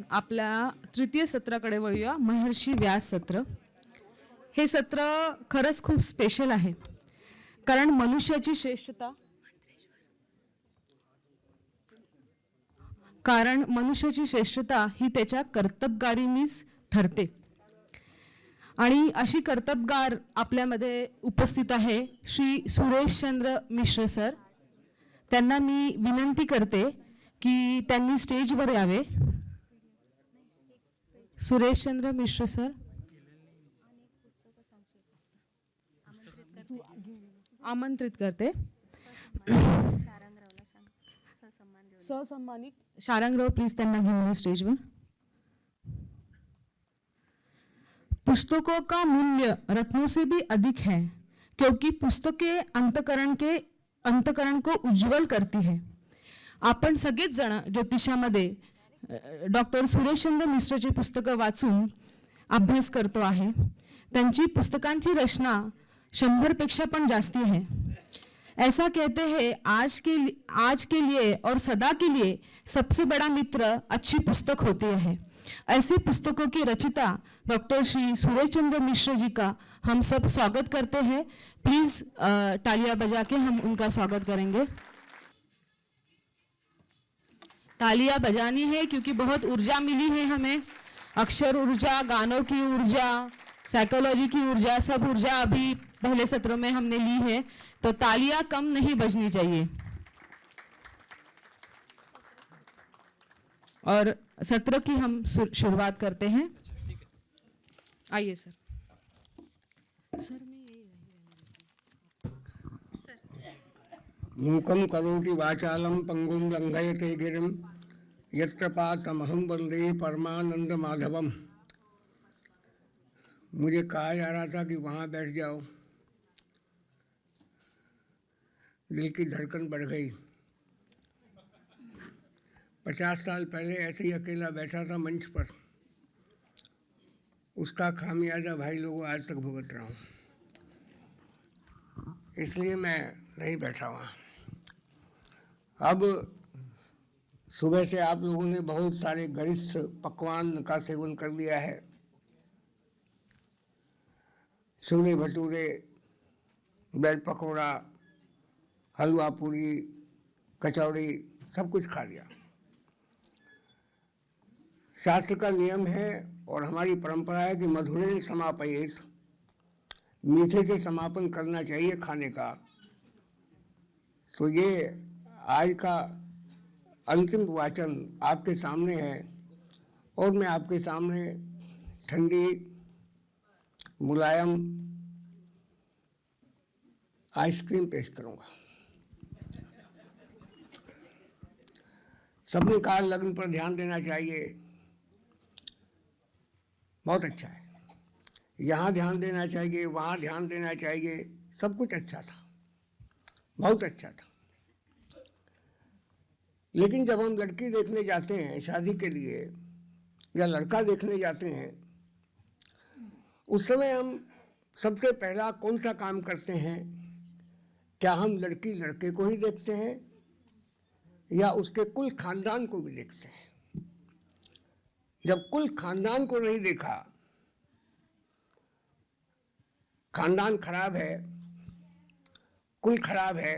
आपल्या तृतीय सत्राकडे वळूया, महर्षी व्यास सत्र. हे सत्र खरंच खूप स्पेशल आहे, कारण मनुष्याची श्रेष्ठता ही त्याच्या कर्तबगारीनेच ठरते. आणि अशी कर्तबगार आपल्यामध्ये उपस्थित आहे श्री सुरेशचंद्र मिश्र सर. त्यांना मी विनंती करते की त्यांनी स्टेजवर यावे. सुरेशचंद्र मिश्र सर, आमंत्रित करते. ससम्मानित शारंगराव प्लीज त्यांना घेऊन स्टेजवर. पुस्तकों का मूल्य रत्नों से भी अधिक है, क्योंकि पुस्तकें अंतकरण को उज्ज्वल करती है. आपण सगळेच जण ज्योतिषामध्ये डॉक्टर सुरेशचंद्र मिश्रची पुस्तकं वाचून अभ्यास करतो आहे. त्यांची पुस्तकांची रचना 100 पेक्षा पण जास्ती है. ऐसा कहते हैं आज के लिए और सदा के लिए सबसे बड़ा मित्र अच्छी पुस्तक होती है. ऐसी पुस्तकों की रचिता डॉक्टर श्री सुरेशचंद्र मिश्र जी का हम सब स्वागत करते हैं. प्लीज तालियां बजा के हम उनका स्वागत करेंगे. तालियां बजानी है क्योंकि बहुत ऊर्जा मिली है हमें. अक्षर ऊर्जा, गानों की ऊर्जा, साइकोलॉजी की ऊर्जा, सब ऊर्जा अभी पहले सत्र में हमने ली है, तो तालियां कम नहीं बजनी चाहिए. और सत्र की हम शुरुआत करते हैं. आइए सर. सर मूकं करोति वाचालं पंगुं लंघयते गिरिं यत्कृपातमहं वन्दे परमानंद माधवम. मुझे कहा जा रहा था कि वहाँ बैठ जाओ. दिल की धड़कन बढ़ गई. 50 साल पहले ऐसे ही अकेला बैठा था मंच पर. उसका खामियाजा भाई लोगों आज तक भुगत रहा हूँ, इसलिए मैं नहीं बैठा वहाँ. अब सुबह से आप लोगों ने बहुत सारे गरिष्ठ पकवान का सेवन कर लिया है. छोले भटूरे, ब्रेड पकौड़ा, हलवा पूरी, कचौड़ी, सब कुछ खा लिया. शास्त्र का नियम है और हमारी परंपरा है कि मधुरेण समापयेत, मीठे से समापन करना चाहिए खाने का. तो ये आज का अंतिम वाचन आपके सामने है और मैं आपके सामने ठंडी मुलायम आइसक्रीम पेश करूंगा. सबने कहा लग्न पर ध्यान देना चाहिए. बहुत अच्छा है. यहाँ ध्यान देना चाहिए, वहाँ ध्यान देना चाहिए. सब कुछ अच्छा था, बहुत अच्छा था. लेकिन जब हम लड़की देखने जाते हैं शादी के लिए या लड़का देखने जाते हैं, उस समय हम सबसे पहला कौन सा काम करते हैं? क्या हम लड़की लड़के को ही देखते हैं या उसके कुल खानदान को भी देखते हैं? जब कुल खानदान को नहीं देखा, खानदान खराब है, कुल खराब है,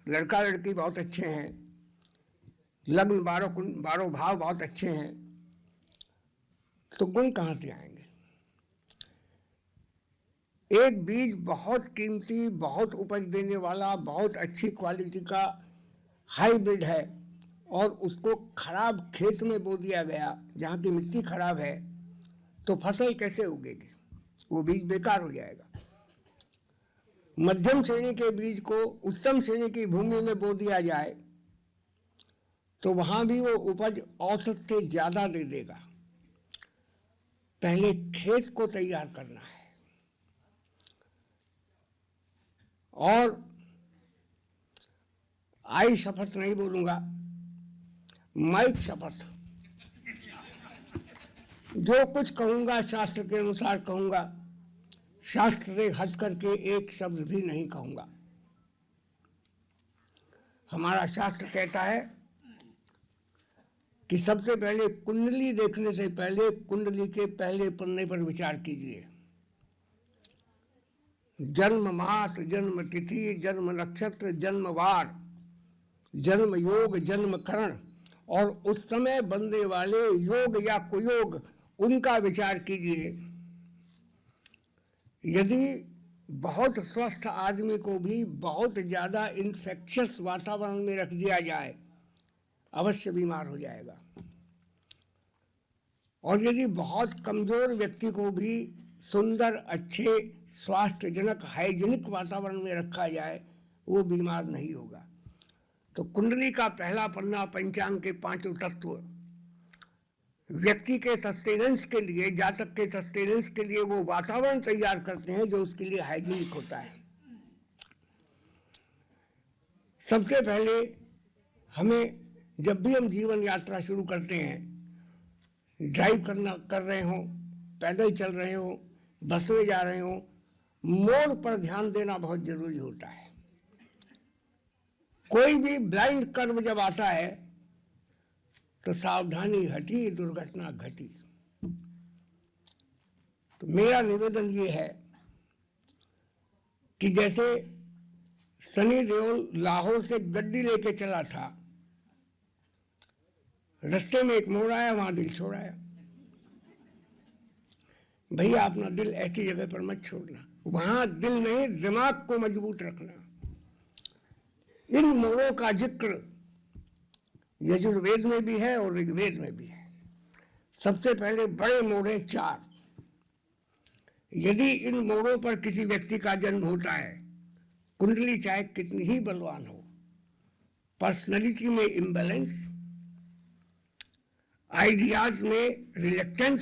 लड़का लड़की बहुत अच्छे हैं, लग्न बारो भाव बहुत अच्छे हैं, तो गुण कहाँ से आएंगे? एक बीज बहुत कीमती, बहुत उपज देने वाला, बहुत अच्छी क्वालिटी का हाइब्रिड है और उसको खराब खेत में बो दिया गया जहाँ की मिट्टी खराब है, तो फसल कैसे उगेगी? वो बीज बेकार हो जाएगा. मध्यम श्रेणी के बीज को उत्तम श्रेणी की भूमि में बो दिया जाए तो वहाँ भी वो उपज औसत से ज़्यादा दे देगा. पहले खेत को तैयार करना है. और आई शपथ नहीं बोलूंगा, माइक शपथ. जो कुछ कहूंगा शास्त्र के अनुसार कहूंगा, शास्त्र से हट करके एक शब्द भी नहीं कहूंगा. हमारा शास्त्र कहता है कि सबसे पहले कुंडली देखने से पहले कुंडली के पहले पन्ने पर विचार कीजिए। जन्म मास, जन्म तिथि, जन्म नक्षत्र, जन्म वार, जन्म योग, जन्म करण और उस समय बनने वाले योग या कुयोग, उनका विचार कीजिए। यदि बहुत स्वस्थ आदमी को भी बहुत ज़्यादा इन्फेक्शियस वातावरण में रख दिया जाए, अवश्य बीमार हो जाएगा। और यदि बहुत कमजोर व्यक्ति को भी सुंदर, अच्छे, स्वास्थ्यजनक, हाइजीनिक वातावरण में रखा जाए, वो बीमार नहीं होगा। तो कुंडली का पहला पन्ना, पंचांग के पांचों तत्व व्यक्ति के सस्टेनेंस के लिए, जातक के सस्टेनेंस के लिए वो वातावरण तैयार करते हैं जो उसके लिए हाइजीनिक होता है। सबसे पहले हमें, जब भी हम जीवन यात्रा शुरू करते हैं, ड्राइव कर रहे हो, पैदल चल रहे हो, बस में जा रहे हो, मोड़ पर ध्यान देना बहुत जरूरी होता है। कोई भी ब्लाइंड कर्व जब आता है तो सावधानी हटी, दुर्घटना घटी। तो मेरा निवेदन ये है कि जैसे सनी देओल लाहौर से गड्डी लेके चला था, रास्ते में एक मोड़ आया, वहां दिल छोड़ाया। भैया अपना दिल ऐसी जगह पर मत छोड़ना, वहां दिल नहीं दिमाग को मजबूत रखना। इन मोड़ों का जिक्र यजुर्वेद में भी है और ऋग्वेद में भी है। सबसे पहले बड़े मोड़ हैं 4। यदि इन मोड़ों पर किसी व्यक्ति का जन्म होता है, कुंडली चाहे कितनी ही बलवान हो, पर्सनैलिटी में इम्बैलेंस, आइडियाज में रिलेक्टेंस,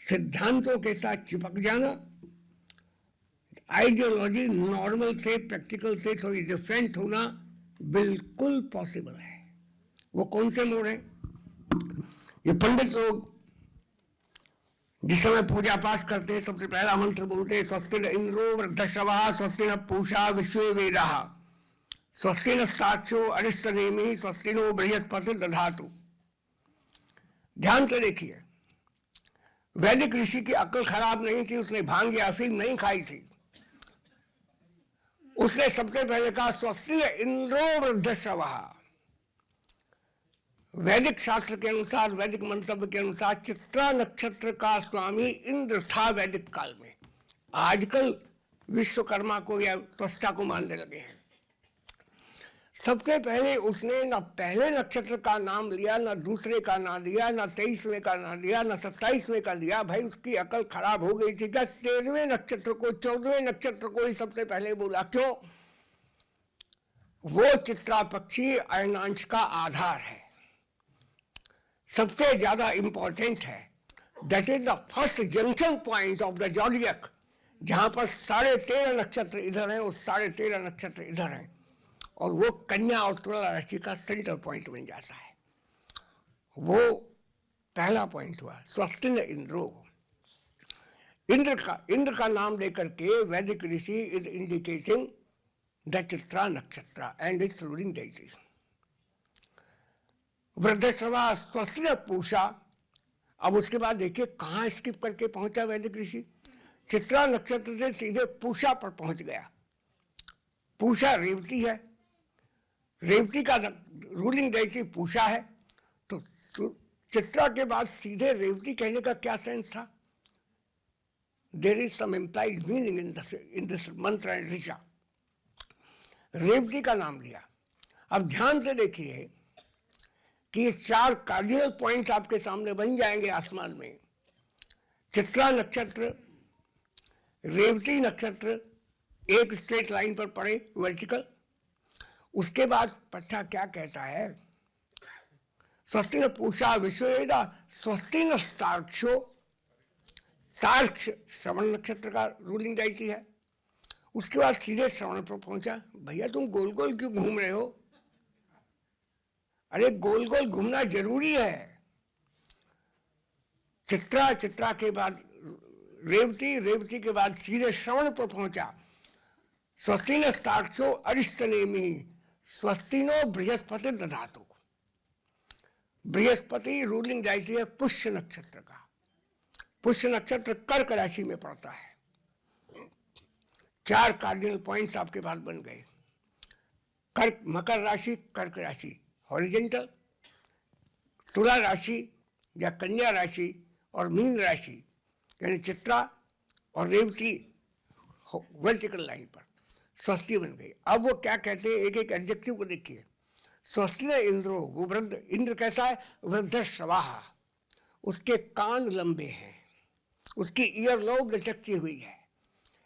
सिद्धांतों के साथ चिपक जाना, आइडियोलॉजी नॉर्मल से, प्रैक्टिकल से थोड़ी डिफरेंट होना बिल्कुल पॉसिबल है। वो कौन से मोड़ हैं? ये पंडित लोग जिस समय पूजा पाठ करते हैं, सबसे पहला मंत्र बोलते हैं, स्वस्ति न इंद्रो वृद्धश्रवः, स्वस्ति न पूषा विश्वे वेदाः, स्वस्ति न साक्षो अरिष्टनेमिः, स्वस्ति नो बृहस्पतिर्दधातु दधातु। ध्यान से देखिए, वैदिक ऋषि की अक्ल खराब नहीं थी, उसने भांग या अफीम नहीं खाई थी। उसने सबसे पहले कहा स्वस्ति न इंद्रो वृद्धश्रवः। वैदिक शास्त्र के अनुसार, वैदिक मंतव्य के अनुसार चित्रा नक्षत्र का स्वामी इंद्र था वैदिक काल में। आजकल विश्वकर्मा को या त्वष्टा को मानने लगे हैं। सबसे पहले उसने न पहले नक्षत्र का नाम लिया, न दूसरे का नाम लिया, न 23वें का नाम लिया, न 27वें का लिया। भाई उसकी अकल खराब हो गई थी क्या? 13वें नक्षत्र को, 14वें नक्षत्र को ही सबसे पहले बोला। क्यों? वो चित्रा पक्षी अयनांश का आधार है, सबसे ज्यादा इंपॉर्टेंट है। That is the first junction point of the zodiac, जहां पर 13.5 नक्षत्र इधर हैं और 13.5 नक्षत्र इधर हैं, और वो कन्या और तुला राशि का सेंटर पॉइंट बन जाता है। वो पहला पॉइंट हुआ। स्वस्ति न इंद्रो, इंद्र का नाम लेकर के वैदिक ऋषि इज इंडिकेटिंग द चित्रा नक्षत्र एंड इट्स रूलिंग डेटी। वृद्धश्रवा, स्वस्ति न पूषा। अब उसके बाद देखिए कहाँ स्किप करके पहुंचा वैदिक ऋषि। चित्रा नक्षत्र से सीधे पूषा पर पहुंच गया। पूषा रेवती है, रेवती का रूलिंग डेटी पूषा है, तो चित्रा के बाद सीधे रेवती कहने का क्या सेंस था? There is some implied meaning in this mantra and richa. Revati का नाम लिया। अब ध्यान से देखिए कि ये 4 कार्डिनल पॉइंट्स आपके सामने बन जाएंगे आसमान में। चित्रा नक्षत्र, रेवती नक्षत्र एक स्ट्रेट लाइन पर पड़े वर्टिकल। उसके बाद पट्टा क्या कहता है? स्वस्ति न पूषा विश्ववेदा, स्वस्ति न साक्षो। साक्ष श्रवण नक्षत्र का रूलिंग डेटी है। उसके बाद सीधे श्रवण पर पहुंचा। भैया तुम गोल गोल क्यों घूम रहे हो? अरे गोल गोल घूमना जरूरी है। चित्रा, चित्रा के बाद रेवती, रेवती के बाद सीधे श्रवण पर पहुंचा। स्वस्ति न साक्षो अरिष्टनेमिः, स्वस्ति नो बृहस्पतिर्दधातु। बृहस्पति रूलिंग राशि है पुष्य नक्षत्र का। पुष्य नक्षत्र कर्क राशि में पड़ता है। 4 कार्डिनल पॉइंट्स आपके पास बन गए। कर्क, मकर राशि, कर्क राशि हॉरिजेंटल, तुला राशि या कन्या राशि और मीन राशि यानी चित्रा और रेवती वर्टिकल लाइन पर स्वस्ति बन गई। अब वो क्या कहते हैं, एक एक एडजेक्टिव को देखिए। स्वस्ति इंद्रो, वो वृद्ध, इंद्र कैसा है? वृद्ध श्रवाहा, उसके कान लंबे हैं, उसकी ईयर लोब लटकती हुई है।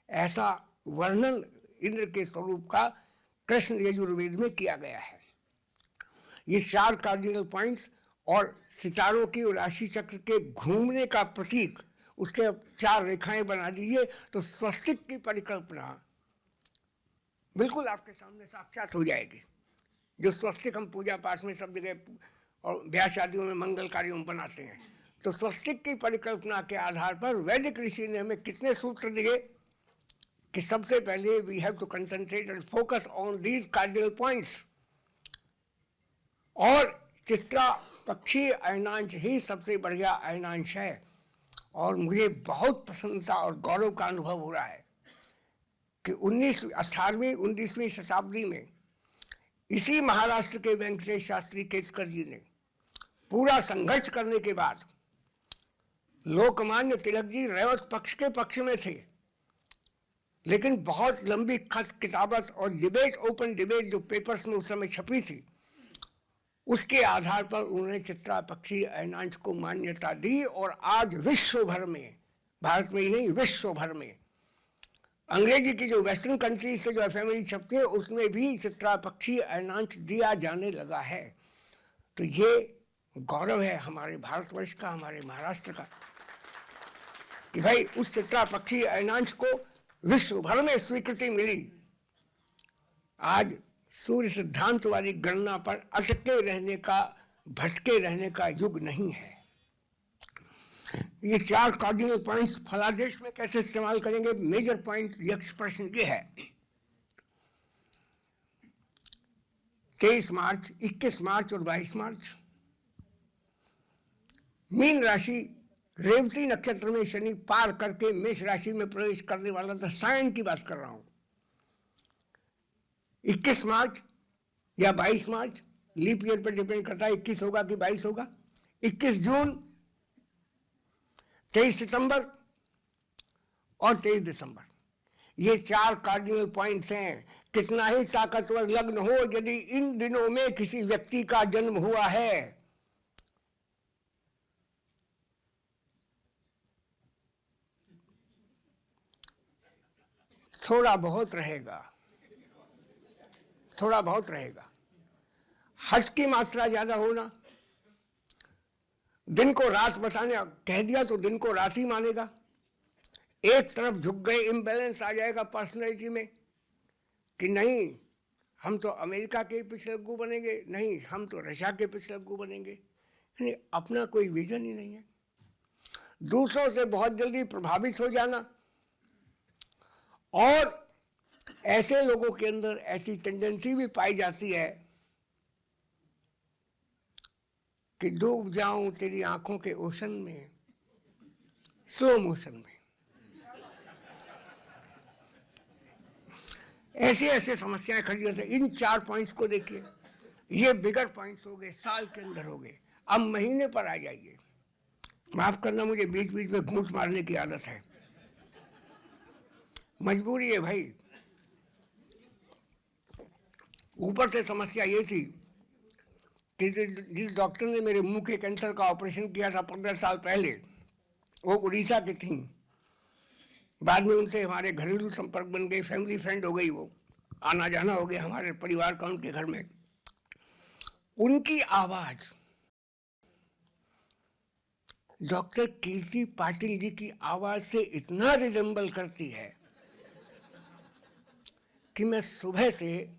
ऐसा वर्णन इंद्र के स्वरूप का कृष्ण यजुर्वेद में किया गया है। ये 4 कार्डिनल पॉइंट्स और सितारों की राशि चक्र के घूमने का प्रतीक, उसके 4 रेखाएं बना दीजिए तो स्वस्तिक की परिकल्पना बिल्कुल आपके सामने साक्षात हो जाएगी। जो स्वस्तिक हम पूजा पाठ में सब जगह और ब्याह शादियों में मंगल कार्यों में बनाते हैं, तो स्वस्तिक की परिकल्पना के आधार पर वैदिक ऋषि ने हमें कितने सूत्र दिए कि सबसे पहले we have to concentrate and focus on these cardinal points. और चित्रा पक्षी अयनांश ही सबसे बढ़िया अयनांश है। और मुझे बहुत प्रसन्नता और गौरव का अनुभव हो रहा है कि 18वीं 19वीं शताब्दी में इसी महाराष्ट्र के वेंकटेश शास्त्री केसकर जी ने पूरा संघर्ष करने के बाद, लोकमान्य तिलक जी रैवत पक्ष के पक्ष में थे, लेकिन बहुत लंबी किताबत और डिबेट, ओपन डिबेट जो पेपर्स में उस समय छपी थी, उसके आधार पर उन्होंने चित्रा पक्षी अयनांश को मान्यता दी। और आज विश्व भर में, भारत में ही नहीं विश्व भर में, अंग्रेजी की जो वेस्टर्न कंट्री से जो एफएमई छपती है उसमें भी चित्रा पक्षी अयनांश दिया जाने लगा है। तो ये गौरव है हमारे भारतवर्ष का, हमारे महाराष्ट्र का, कि भाई उस चित्रा पक्षी अयनांश को विश्व भर में स्वीकृति मिली। आज सूर्य सिद्धांत वाली गणना पर अटके रहने का, भटके रहने का युग नहीं है। ये 4 कार्डिनल पॉइंट्स फलादेश में कैसे इस्तेमाल करेंगे? मेजर पॉइंट यक्ष प्रश्न ये है। 23 मार्च, 21 मार्च और 22 मार्च मीन राशि रेवती नक्षत्र में शनि पार करके मेष राशि में प्रवेश करने वाला था। सायन की बात कर रहा हूं। 21 मार्च या 22 मार्च, लीप ईयर पर डिपेंड करता है 21 होगा कि 22 होगा। 21 जून, 23 सितंबर और 23 दिसंबर, ये 4 कार्डिनल पॉइंट्स हैं। कितना ही ताकतवर लग्न हो, यदि इन दिनों में किसी व्यक्ति का जन्म हुआ है, थोड़ा बहुत रहेगा, थोड़ा बहुत रहेगा। हर्ष की मात्रा ज्यादा होना, दिन को रात बताने कह दिया तो दिन को राशि मानेगा। एक तरफ झुक गए, इम्बैलेंस आ जाएगा पर्सनैलिटी में कि नहीं हम तो अमेरिका के पिछलग्गू बनेंगे, नहीं हम तो रशिया के पिछलग्गू बनेंगे। यानी अपना कोई विजन ही नहीं है। दूसरों से बहुत जल्दी प्रभावित हो जाना, और ऐसे लोगों के अंदर ऐसी टेंडेंसी भी पाई जाती है कि डूब जाऊं तेरी आंखों के ओशन में, स्लो मोशन में। ऐसे ऐसे समस्याएं खड़ी होती हैं। इन 4 पॉइंट्स को देखिए, ये बिगर पॉइंट्स हो गए, साल के अंदर हो गए। अब महीने पर आ जाइए। माफ करना, मुझे बीच बीच में घूंट मारने की आदत है, मजबूरी है भाई। ऊपर से समस्या ये थी कि जिस डॉक्टर ने मेरे मुंह के कैंसर का ऑपरेशन किया था 15 साल पहले, वो उड़ीसा की थी। बाद में उनसे हमारे घरेलू संपर्क बन गए, फैमिली फ्रेंड हो गई, वो आना जाना हो गया हमारे परिवार का उनके घर में। उनकी आवाज डॉक्टर कीर्ति पाटिल जी की आवाज से इतना रिजेंबल करती है कि मैं सुबह से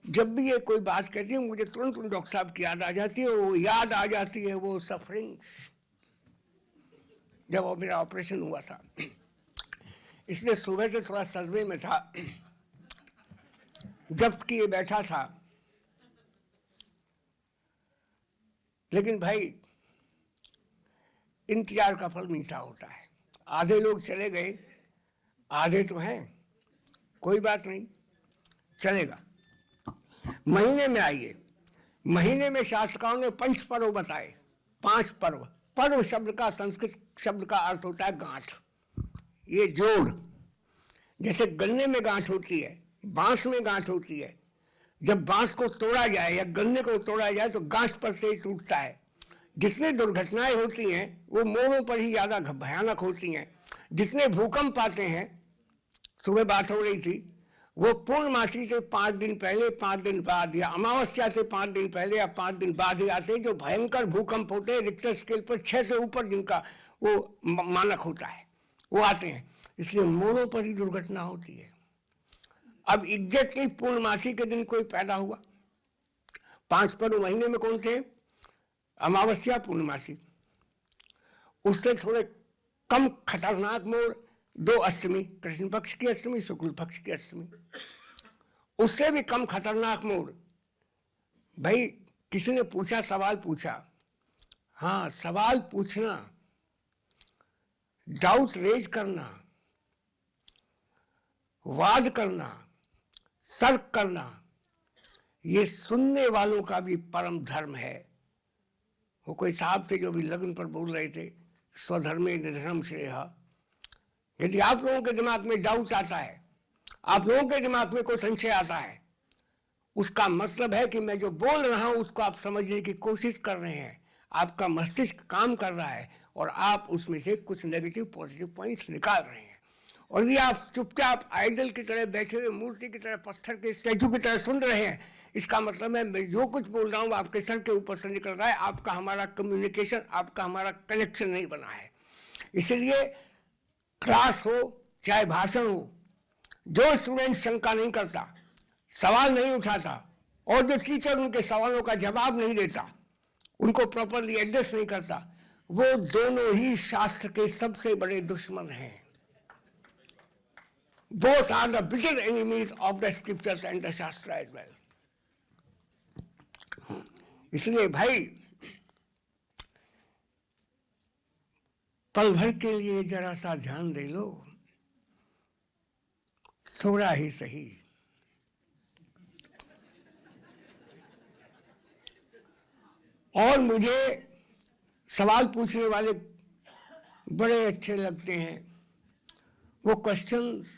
जब भी ये कोई बात कहती है मुझे तुरंत उन डॉक्टर साहब की याद आ जाती है। और वो याद आ जाती है वो सफरिंग्स जब वो मेरा ऑपरेशन हुआ था। इसलिए सुबह से थोड़ा सदमे में था। जब कि ये बैठा था लेकिन भाई इंतजार का फल मीठा होता है। आधे लोग चले गए, आधे तो हैं, कोई बात नहीं, चलेगा। महीने में आइए, महीने में शास्त्रों ने 5 पर्व बताए, 5 पर्व। पर्व शब्द का संस्कृत शब्द का अर्थ होता है गांठ, ये जोड़। जैसे गन्ने में गांठ होती है, बांस में गांठ होती है। जब बांस को तोड़ा जाए या गन्ने को तोड़ा जाए तो गांठ पर से ही टूटता है। जितनी दुर्घटनाएं होती हैं वो मोड़ों पर ही ज्यादा भयानक होती हैं। जितने भूकंप आते हैं, सुबह बात हो रही थी, वो पूर्णमासी से 5 दिन पहले, 5 दिन बाद, या अमावस्या से 5 दिन पहले या 5 दिन बाद ही आते हैं। जो भयंकर भूकंप होते हैं, रिक्टर स्केल पर 6 से ऊपर जिनका वो मानक होता है, वो आते हैं। इसलिए मोड़ों पर ही दुर्घटना होती है। अब एग्जैक्टली पूर्णमासी के दिन कोई पैदा हुआ। 5 पर्व महीने में कौन से हैं? अमावस्या, पूर्णमासी। उससे थोड़े कम खतरनाक मोड़ 2 अष्टमी, कृष्ण पक्ष की अष्टमी, शुक्ल पक्ष की अष्टमी। उससे भी कम खतरनाक मोड़, भाई किसी ने पूछा, सवाल पूछा, हाँ सवाल पूछना, डाउट रेज करना, वाद करना, तर्क करना, ये सुनने वालों का भी परम धर्म है। वो कोई साहब थे जो भी लग्न पर बोल रहे थे, स्वधर्मे निधर्म श्रेयः। यदि आप लोगों के दिमाग में डाउट आता है, आप लोगों के दिमाग में कोई संशय आता है, उसका मतलब है कि मैं जो बोल रहा हूं उसको आप समझने की कोशिश कर रहे हैं। आपका मस्तिष्क काम कर रहा है और आप उसमें से कुछ नेगेटिव पॉजिटिव पॉइंट्स निकाल रहे हैं। और यदि आप चुपचाप आइडल की तरह बैठे हुए, मूर्ति की तरह, पत्थर के स्टैचू की तरह सुन रहे हैं, इसका मतलब है मैं जो कुछ बोल रहा हूँ आपके सर के ऊपर से निकल रहा है। आपका हमारा कम्युनिकेशन, आपका हमारा कनेक्शन नहीं बना है। इसलिए क्लास हो चाहे भाषण हो, जो स्टूडेंट शंका नहीं करता, सवाल नहीं उठाता, और जो टीचर उनके सवालों का जवाब नहीं देता, उनको प्रॉपरली एड्रेस नहीं करता, वो दोनों ही शास्त्र के सबसे बड़े दुश्मन हैं। Both are the bitter enemies of the scriptures and the Shastra as well. इसलिए भाई पल भर के लिए जरा सा ध्यान दे लो, थोड़ा ही सही। और मुझे सवाल पूछने वाले बड़े अच्छे लगते हैं, वो क्वेश्चंस,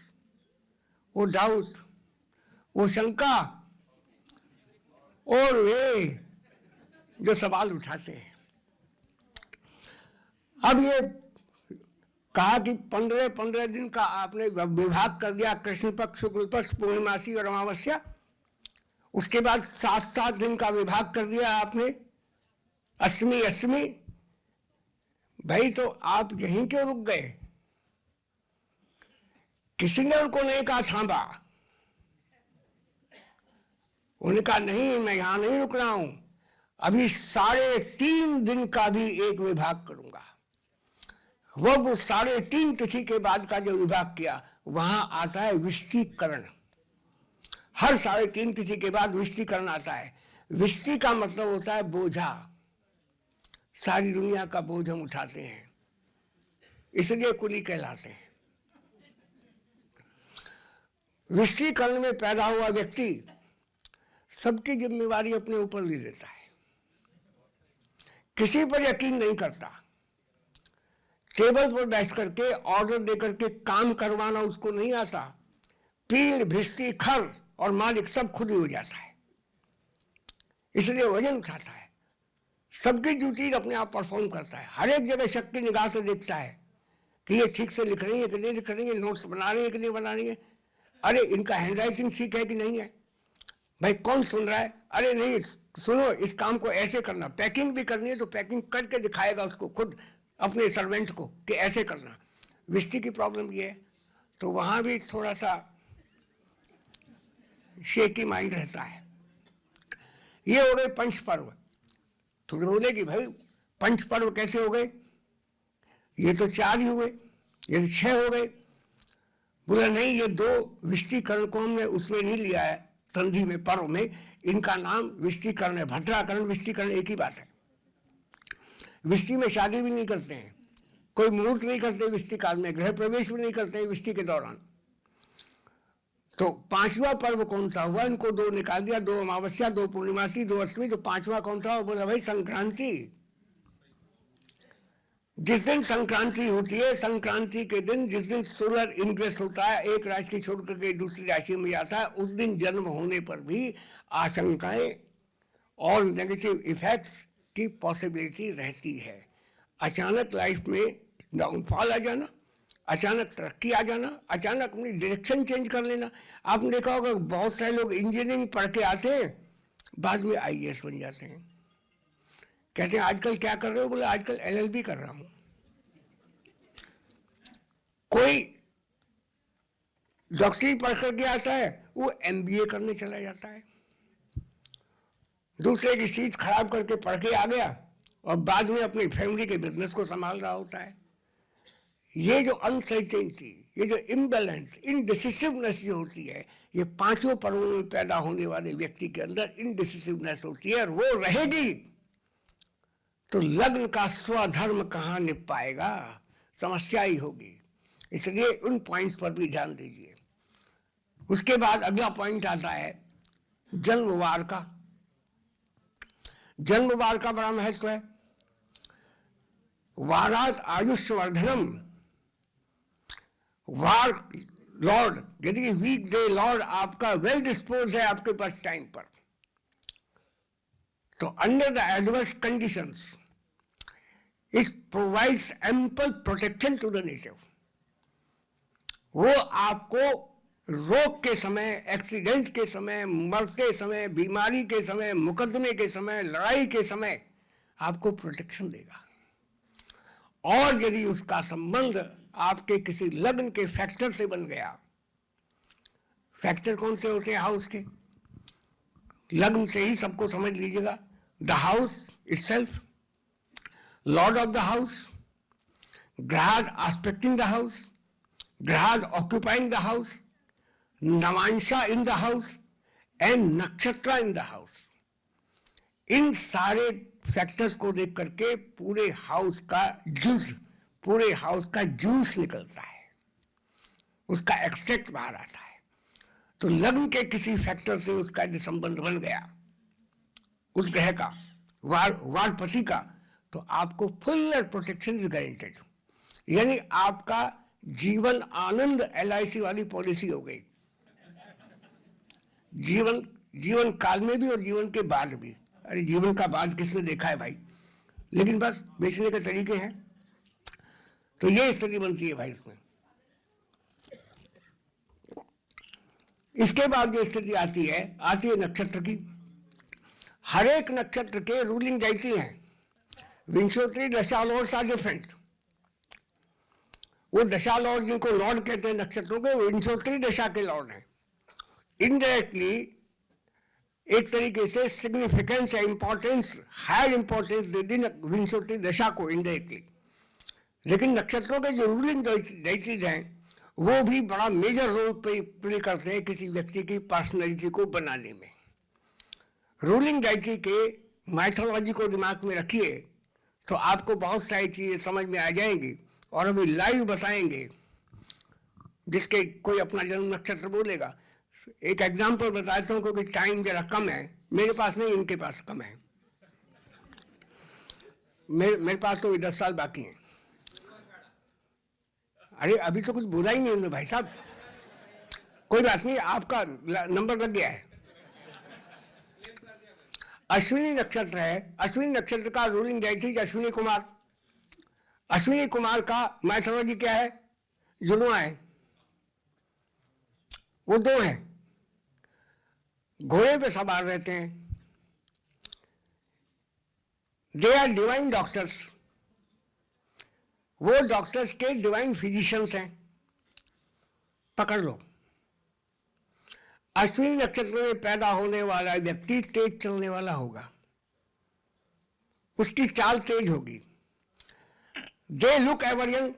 वो डाउट, वो शंका, और वे जो सवाल उठाते हैं। अब ये कहा कि 15 दिन का आपने विभाग कर दिया, कृष्ण पक्ष, शुक्ल पक्ष, पूर्णमासी और अमावस्या। उसके बाद 7 दिन का विभाग कर दिया आपने, अष्टमी अष्टमी। भाई तो आप यहीं क्यों रुक गए? किसी ने उनको नहीं कहा थांबा, उन्होंने कहा नहीं मैं यहां नहीं रुक रहा हूं, अभी 3.5 दिन का भी एक विभाग करूंगा। वो 3.5 तिथि के बाद का जो विभाग किया, वहां आता है विष्टीकरण। हर 3.5 तिथि के बाद विष्टीकरण आता है। विष्टि का मतलब होता है बोझा, सारी दुनिया का बोझ हम उठाते हैं, इसलिए कुली कहलाते हैं। विष्टीकरण में पैदा हुआ व्यक्ति सबकी जिम्मेवारी अपने ऊपर ले लेता है, किसी पर यकीन नहीं करता। टेबल पर बैठ करके ऑर्डर देकर के काम करवाना उसको नहीं आता। पीड़, भिष्टि, खर और मालिक सब खुद ही हो जाता है, इसलिए वजन उठाता है। सबकी ड्यूटी अपने आप परफॉर्म करता है। हर एक जगह शक की निगाह से देखता है कि ये ठीक से लिख रही है कि नहीं लिख रही है, नोट्स बना रही है कि नहीं बना रही है, अरे इनका हैंडराइटिंग ठीक है कि नहीं है, भाई कौन सुन रहा है, अरे नहीं सुनो इस काम को ऐसे करना। पैकिंग भी करनी है तो पैकिंग करके दिखाएगा उसको खुद, अपने सर्वेंट को, कि ऐसे करना। विष्टि की प्रॉब्लम ये है, तो वहां भी थोड़ा सा शेकी माइंड रहता है। ये हो गए पंच पर्व। तो बोले कि भाई पंच पर्व कैसे हो गए, ये तो 4 ही हुए, ये तो 6 हो गए। बोला नहीं, ये 2 विष्टीकरण को हमने उसमें नहीं लिया है, संधि में, पर्व में। इनका नाम विष्टीकरण है, भद्राकरण विष्टीकरण एक ही बात है। विष्टि में शादी भी नहीं करते हैं, कोई मुहूर्त नहीं करते विष्टि काल में, गृह प्रवेश भी नहीं करते हैं विष्टि के दौरान। तो पांचवा पर्व कौन सा हुआ? इनको दो निकाल दिया, दो अमावस्या, दो पूर्णिमासी, दो अष्टमी, तो पांचवा कौन सा हुआ? बोला भाई संक्रांति। जिस दिन संक्रांति होती है, संक्रांति के दिन जिस दिन सोलर इनग्रेस होता है, एक राशि छोड़ करके दूसरी राशि में जाता है, उस दिन जन्म होने पर भी आशंकाएं और नेगेटिव इफेक्ट्स की पॉसिबिलिटी रहती है। अचानक लाइफ में डाउनफॉल आ जाना, अचानक तरक्की आ जाना, अचानक अपनी डायरेक्शन चेंज कर लेना। आपने देखा होगा बहुत सारे लोग इंजीनियरिंग पढ़ के आते हैं, बाद में आईएएस बन जाते हैं। कहते हैं आजकल क्या कर रहे हो? बोले आजकल एलएलबी कर रहा हूं। कोई डॉक्टरी पढ़ करके आता है, वो एमबीए करने चला जाता है। दूसरे की सीट खराब करके पढ़ के आ गया और बाद में अपनी फैमिली के बिजनेस को संभाल रहा होता है। ये जो अनसर्टेनिटी, ये जो इम्बैलेंस, इनडिसिसिवनेस जो होती है, ये पांचों पर्वों में पैदा होने वाले व्यक्ति के अंदर इनडिसिसिवनेस होती है, और वो रहेगी तो लग्न का स्वधर्म कहाँ निभ पाएगा? समस्या ही होगी। इसलिए उन पॉइंट्स पर भी ध्यान दीजिए। उसके बाद अगला पॉइंट आता है जन्मवार का। जन्मवार का बड़ा महत्व है। वारात आयुष्वर्धनम, वार लॉर्ड, यदि वीक डे लॉर्ड आपका वेल डिस्पोज है आपके पास टाइम पर, तो under the adverse conditions it provides ample protection to the native. वो आपको रोग के समय, एक्सीडेंट के समय, मरते समय, बीमारी के समय, मुकदमे के समय, लड़ाई के समय आपको प्रोटेक्शन देगा। और यदि उसका संबंध आपके किसी लग्न के फैक्टर से बन गया, फैक्टर कौन से होते हैं? हाउस के। लग्न से ही सबको समझ लीजिएगा। The house itself, lord of the house, ग्रहाज आस्पेक्टिंग द हाउस, ग्रहाज occupying the house, navamsha in the house and nakshatra in the house. इन सारे फैक्टर्स को देख करके पूरे हाउस का जूस निकलता है, उसका एक्सट्रैक्ट बाहर आता है। तो लग्न के किसी फैक्टर से उसका जो संबंध बन गया उस ग्रह का, वारपति का, तो आपको फुल प्रोटेक्शन इज गारंटेड। यानी आपका जीवन आनंद एलआईसी वाली पॉलिसी हो गई, जीवन काल में भी और जीवन के बाद भी। अरे जीवन का बाद किसने देखा है भाई? लेकिन बस बेचने के तरीके हैं। तो ये स्थिति बनती है भाई इसमें। इसके बाद जो स्थिति आती है नक्षत्र की। हर एक नक्षत्र के रूलिंग जाती हैं। विंशोत्री दशा लॉर्ड्स आर डिफरेंट। वो दशा लॉर्ड जिनको लॉर्ड कहते हैं नक्षत्रों के, वो विंशोत्री दशा के लॉर्ड हैं। इनडायरेक्टली एक तरीके से सिग्निफिकेंस या इंपॉर्टेंस, हायर इंपॉर्टेंस दे दी विंशोत्री दशा को इनडायरेक्टली। लेकिन नक्षत्रों के जो रूलिंग डाइटीज हैं वो भी बड़ा मेजर रोल प्ले करते हैं किसी व्यक्ति की पर्सनैलिटी को बनाने में। रूलिंग डाइटी के माइथोलॉजी को दिमाग में रखिए तो आपको बहुत सारी चीजें समझ में आ जाएंगी। और अभी लाइव बताएंगे, जिसके कोई अपना जन्म नक्षत्र बोलेगा। एक एग्जाम्पल बताता हूँ क्योंकि टाइम जरा कम है, मेरे पास नहीं, इनके पास कम है। मेरे पास तो 10 साल बाकी हैं। अरे अभी तो कुछ बोला ही नहीं उन्होंने भाई साहब। कोई बात नहीं, आपका नंबर लग गया है। अश्विनी नक्षत्र है। अश्विनी नक्षत्र का रूलिंग डाइटी अश्विनी कुमार। अश्विनी कुमार का माइथोलॉजी क्या है? जुड़वा है। वो दो हैं, घोड़े पे सवार रहते हैं। They are divine doctors. वो डॉक्टर्स के डिवाइन फिजिशियंस हैं। पकड़ लो, अश्विनी नक्षत्र में पैदा होने वाला व्यक्ति तेज चलने वाला होगा, उसकी चाल तेज होगी। They look ever young.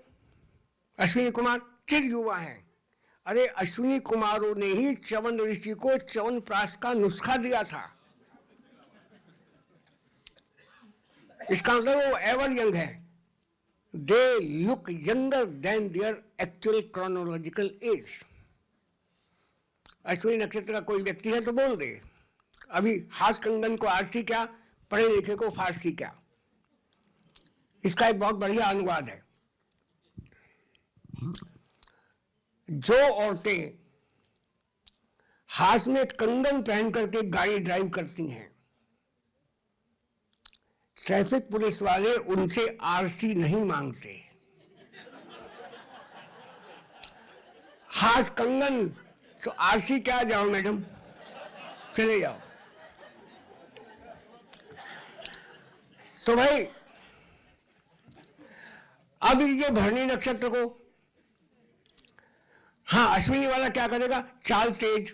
Ashwini Kumar चिर युवा है। अरे अश्विनी कुमारों ने ही च्यवन ऋषि को च्यवनप्राश का नुस्खा दिया था। इसका मतलब वो एवर यंग है, they look younger than their actual chronological age. Ashwini नक्षत्र का कोई व्यक्ति है तो बोल दे, अभी हाथ कंगन को आरसी क्या, पढ़े लिखे को फारसी क्या। इसका एक बहुत बढ़िया अनुवाद है। जो औरतें हाथ में कंगन पहन करके गाड़ी ड्राइव करती हैं, ट्रैफिक पुलिस वाले उनसे आरसी नहीं मांगते। हाथ कंगन तो आरसी क्या, जाओ मैडम चले जाओ। तो भाई अब ये भरणी नक्षत्र को, हाँ अश्विनी वाला क्या करेगा, चाल तेज,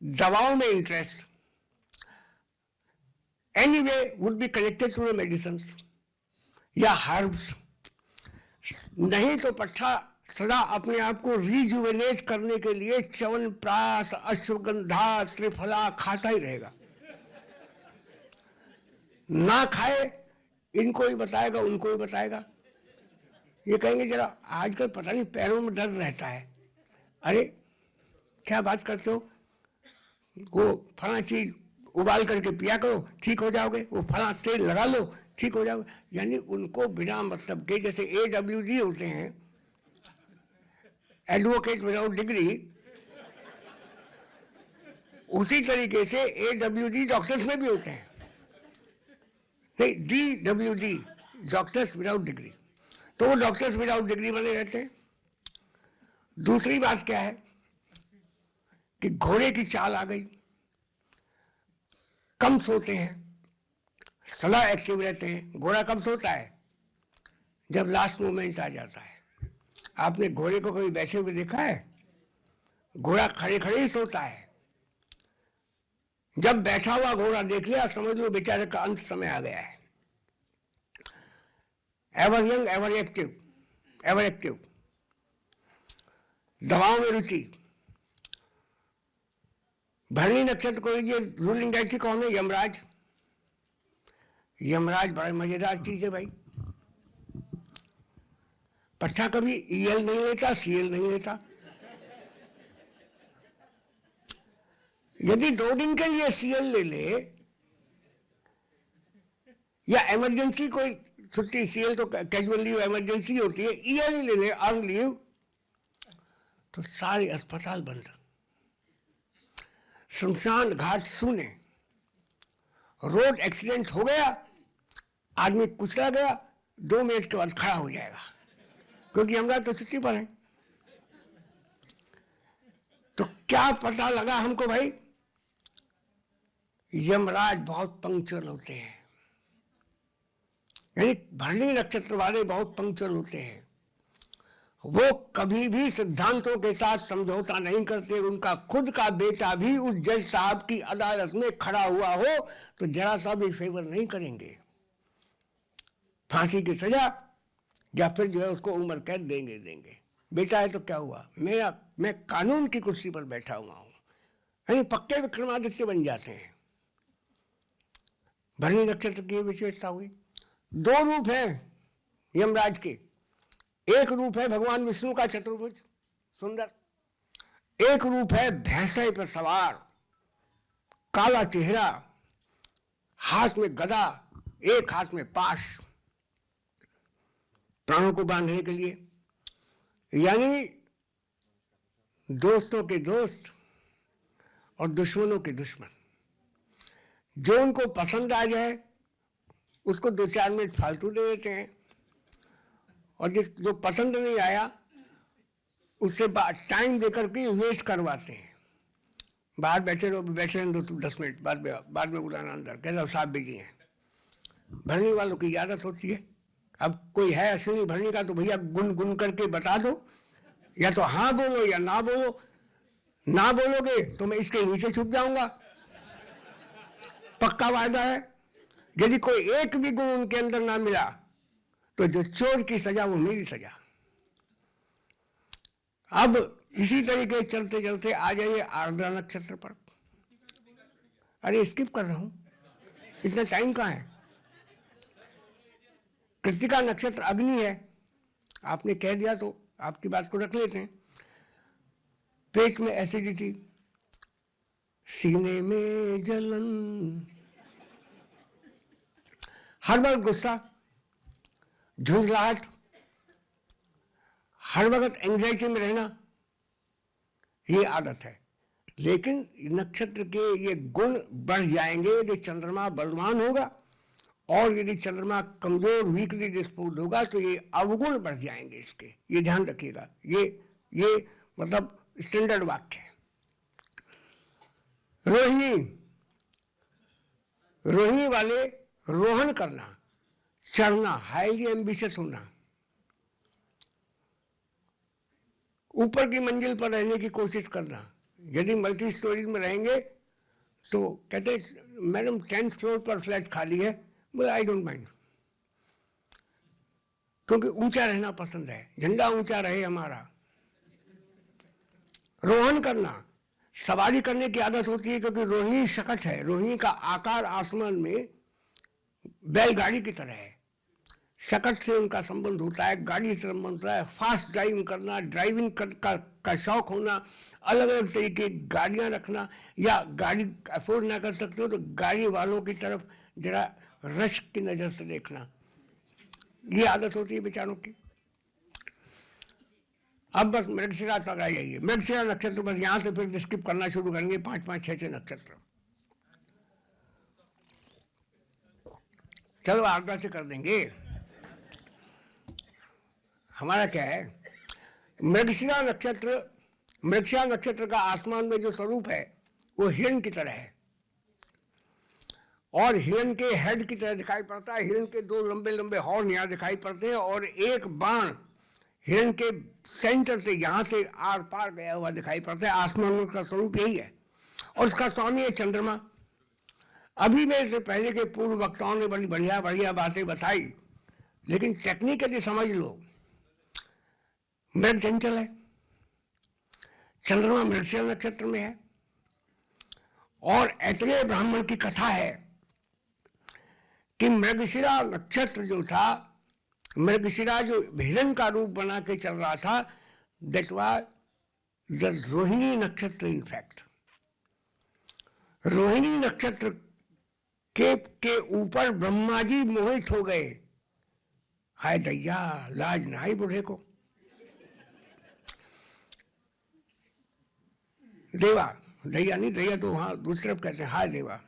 दवाओं में interest, anyway would be connected to the medicine या हर्ब्स, नहीं तो पट्टा सदा अपने आप को रिजुवेनेट करने के लिए च्यवनप्राश, अश्वगंधा, श्रीफला खाता ही रहेगा। ना खाए, इनको ही बताएगा उनको ही बताएगा। ये कहेंगे जरा आजकल पता नहीं पैरों में दर्द रहता है, अरे क्या बात करते हो, वो फला चीज उबाल करके पिया करो ठीक हो जाओगे, वो फला तेल लगा लो ठीक हो जाओगे। यानी उनको बिना मतलब के, जैसे AWD होते हैं, एडवोकेट विदाउट डिग्री, उसी तरीके से AWD डॉक्टर्स में भी होते हैं, नहीं DWD डॉक्टर्स विदाउट डिग्री, तो वो डॉक्टर्स विदाउट डिग्री बने रहते हैं। दूसरी बात क्या है कि घोड़े की चाल आ गई, कम सोते हैं, सदा एक्टिव रहते हैं। घोड़ा कब सोता है, जब लास्ट मोमेंट आ जाता है। आपने घोड़े को कभी बैठे हुए देखा है, घोड़ा खड़े खड़े ही सोता है। जब बैठा हुआ घोड़ा देख लिया समझ लो बेचारे का अंत समय आ गया है। Ever young, ever active, ever active. दवाओं में रुचि। भरणी नक्षत्र को ये रूलिंग डेटी कौन है, यमराज। यमराज बड़ा मजेदार चीज है भाई। पट्टा कभी EL नहीं लेता, CL नहीं लेता। यदि 2 दिन के लिए CL ले ले या इमरजेंसी कोई छुट्टी, CL तो कैजुअल लीव इमरजेंसी होती है, EL ही ले ले अर्न लीव, तो सारे अस्पताल बंद, शमशान घाट सूने, रोड एक्सीडेंट हो गया, आदमी कुचला गया, 2 मिनट के बाद खड़ा हो जाएगा, क्योंकि हमरा तो छुट्टी पर है। तो क्या पता लगा हमको भाई, यमराज बहुत पंक्चुअल होते हैं, यानी भरणी नक्षत्र वाले बहुत पंक्चुअल होते हैं। वो कभी भी सिद्धांतों के साथ समझौता नहीं करते। उनका खुद का बेटा भी उस जज साहब की अदालत में खड़ा हुआ हो तो जरा सा भी फेवर नहीं करेंगे, फांसी की सजा या फिर जो है उसको उम्र कैद देंगे। बेटा है तो क्या हुआ, मैं कानून की कुर्सी पर बैठा हुआ हूं, यानी पक्के विक्रमादित्य बन जाते हैं। भरणी नक्षत्र की विशेषता हुई। 2 रूप हैं यमराज के, एक रूप है भगवान विष्णु का चतुर्भुज सुंदर, एक रूप है भैंसे पर सवार, काला चेहरा, हाथ में गदा, एक हाथ में पाश, प्राणों को बांधने के लिए। यानी दोस्तों के दोस्त और दुश्मनों के दुश्मन। जो उनको पसंद आ जाए उसको 2-4 मिनट फालतू दे देते हैं, और जो पसंद नहीं आया उससे टाइम देकर के वेस्ट करवाते हैं। बाहर बैठे रहो, बैठे रहो 10 मिनट बाद में बुलाना अंदर, कह रहे साहब बिजी हैं। भरणी वालों की आदत होती है। अब कोई है अश्विनी भरणी का तो भैया गुन गुन करके बता दो, या तो हाँ बोलो या ना बोलो। ना बोलोगे तो मैं इसके नीचे छुप जाऊंगा, पक्का वायदा है। यदि कोई एक भी गुण उनके अंदर ना मिला तो जो चोर की सजा वो मेरी सजा। अब इसी तरीके चलते चलते आ जाइए आर्द्रा नक्षत्र पर। अरे स्किप कर रहा हूं, इतना टाइम कहाँ है। कृत्तिका नक्षत्र अग्नि है, आपने कह दिया तो आपकी बात को रख लेते हैं। पेट में एसिडिटी, सीने में जलन, हर वक्त गुस्सा, झुंझलाहट, हर वक्त एंग्जाइटी में रहना, ये आदत है। लेकिन नक्षत्र के ये गुण बढ़ जाएंगे यदि चंद्रमा बलवान होगा, और यदि चंद्रमा कमजोर वीकली डिस्पोज्ड होगा तो ये अवगुण बढ़ जाएंगे इसके, ये ध्यान रखिएगा। ये मतलब स्टैंडर्ड वाक्य है। रोहिणी, रोहिणी वाले रोहन करना, चढ़ना, हाईली एम्बिशियस होना, ऊपर की मंजिल पर रहने की कोशिश करना। यदि मल्टी स्टोरीज में रहेंगे तो कहते हैं मैडम 10th फ्लोर पर फ्लैट खाली है, बोले आई डोंट माइंड, क्योंकि ऊंचा रहना पसंद है, झंडा ऊंचा रहे हमारा। रोहन करना, सवारी करने की आदत होती है, क्योंकि रोहिणी शकट है, रोहिणी का आकार आसमान में बैलगाड़ी की तरह है, शकट से उनका संबंध होता है, गाड़ी से संबंध होता है। फास्ट ड्राइविंग करना, ड्राइविंग का शौक होना, अलग अलग तरीके की गाड़ियां रखना, या गाड़ी अफोर्ड ना कर सकते हो तो गाड़ी वालों की तरफ जरा रश की नजर से देखना, ये आदत होती है बेचारों की। अब बस मृगशिरा तक आ जाइए। मृगशिरा नक्षत्र बस यहां से फिर स्किप करना शुरू करेंगे, 5-5, 6-6 नक्षत्र। चलो आज्ञा से कर देंगे। हमारा क्या है, मृगशिरा नक्षत्र का आसमान में जो स्वरूप है वो हिरण की तरह है, और हिरण के हेड की तरह दिखाई पड़ता है। हिरण के 2 लंबे लंबे हॉर्न यहाँ दिखाई पड़ते हैं, और एक बाण हिरण के सेंटर से यहां से आर पार गया हुआ दिखाई पड़ता है। आसमान में उसका स्वरूप यही है, और उसका स्वामी है चंद्रमा। अभी मेरे से पहले के पूर्व वक्ताओं ने बड़ी बढ़िया बढ़िया बातें बताई, लेकिन टेक्निक यदि समझ लो, मृग चंचल है, चंद्रमा मृगशिरा नक्षत्र में है, और ऐतरेय ब्राह्मण की कथा है कि मृगशिरा नक्षत्र जो था, मृगशिरा जो हिरण का रूप बना के चल रहा था, दैट वाज द रोहिणी नक्षत्र। इनफैक्ट रोहिणी नक्षत्र के ऊपर ब्रह्मा जी मोहित हो गए। हाय दैया, लाज ना आई बूढ़े को। देवा, दैया नहीं, दैया तो वहां दूसरी तरफ कहते हैं, हाय देवा।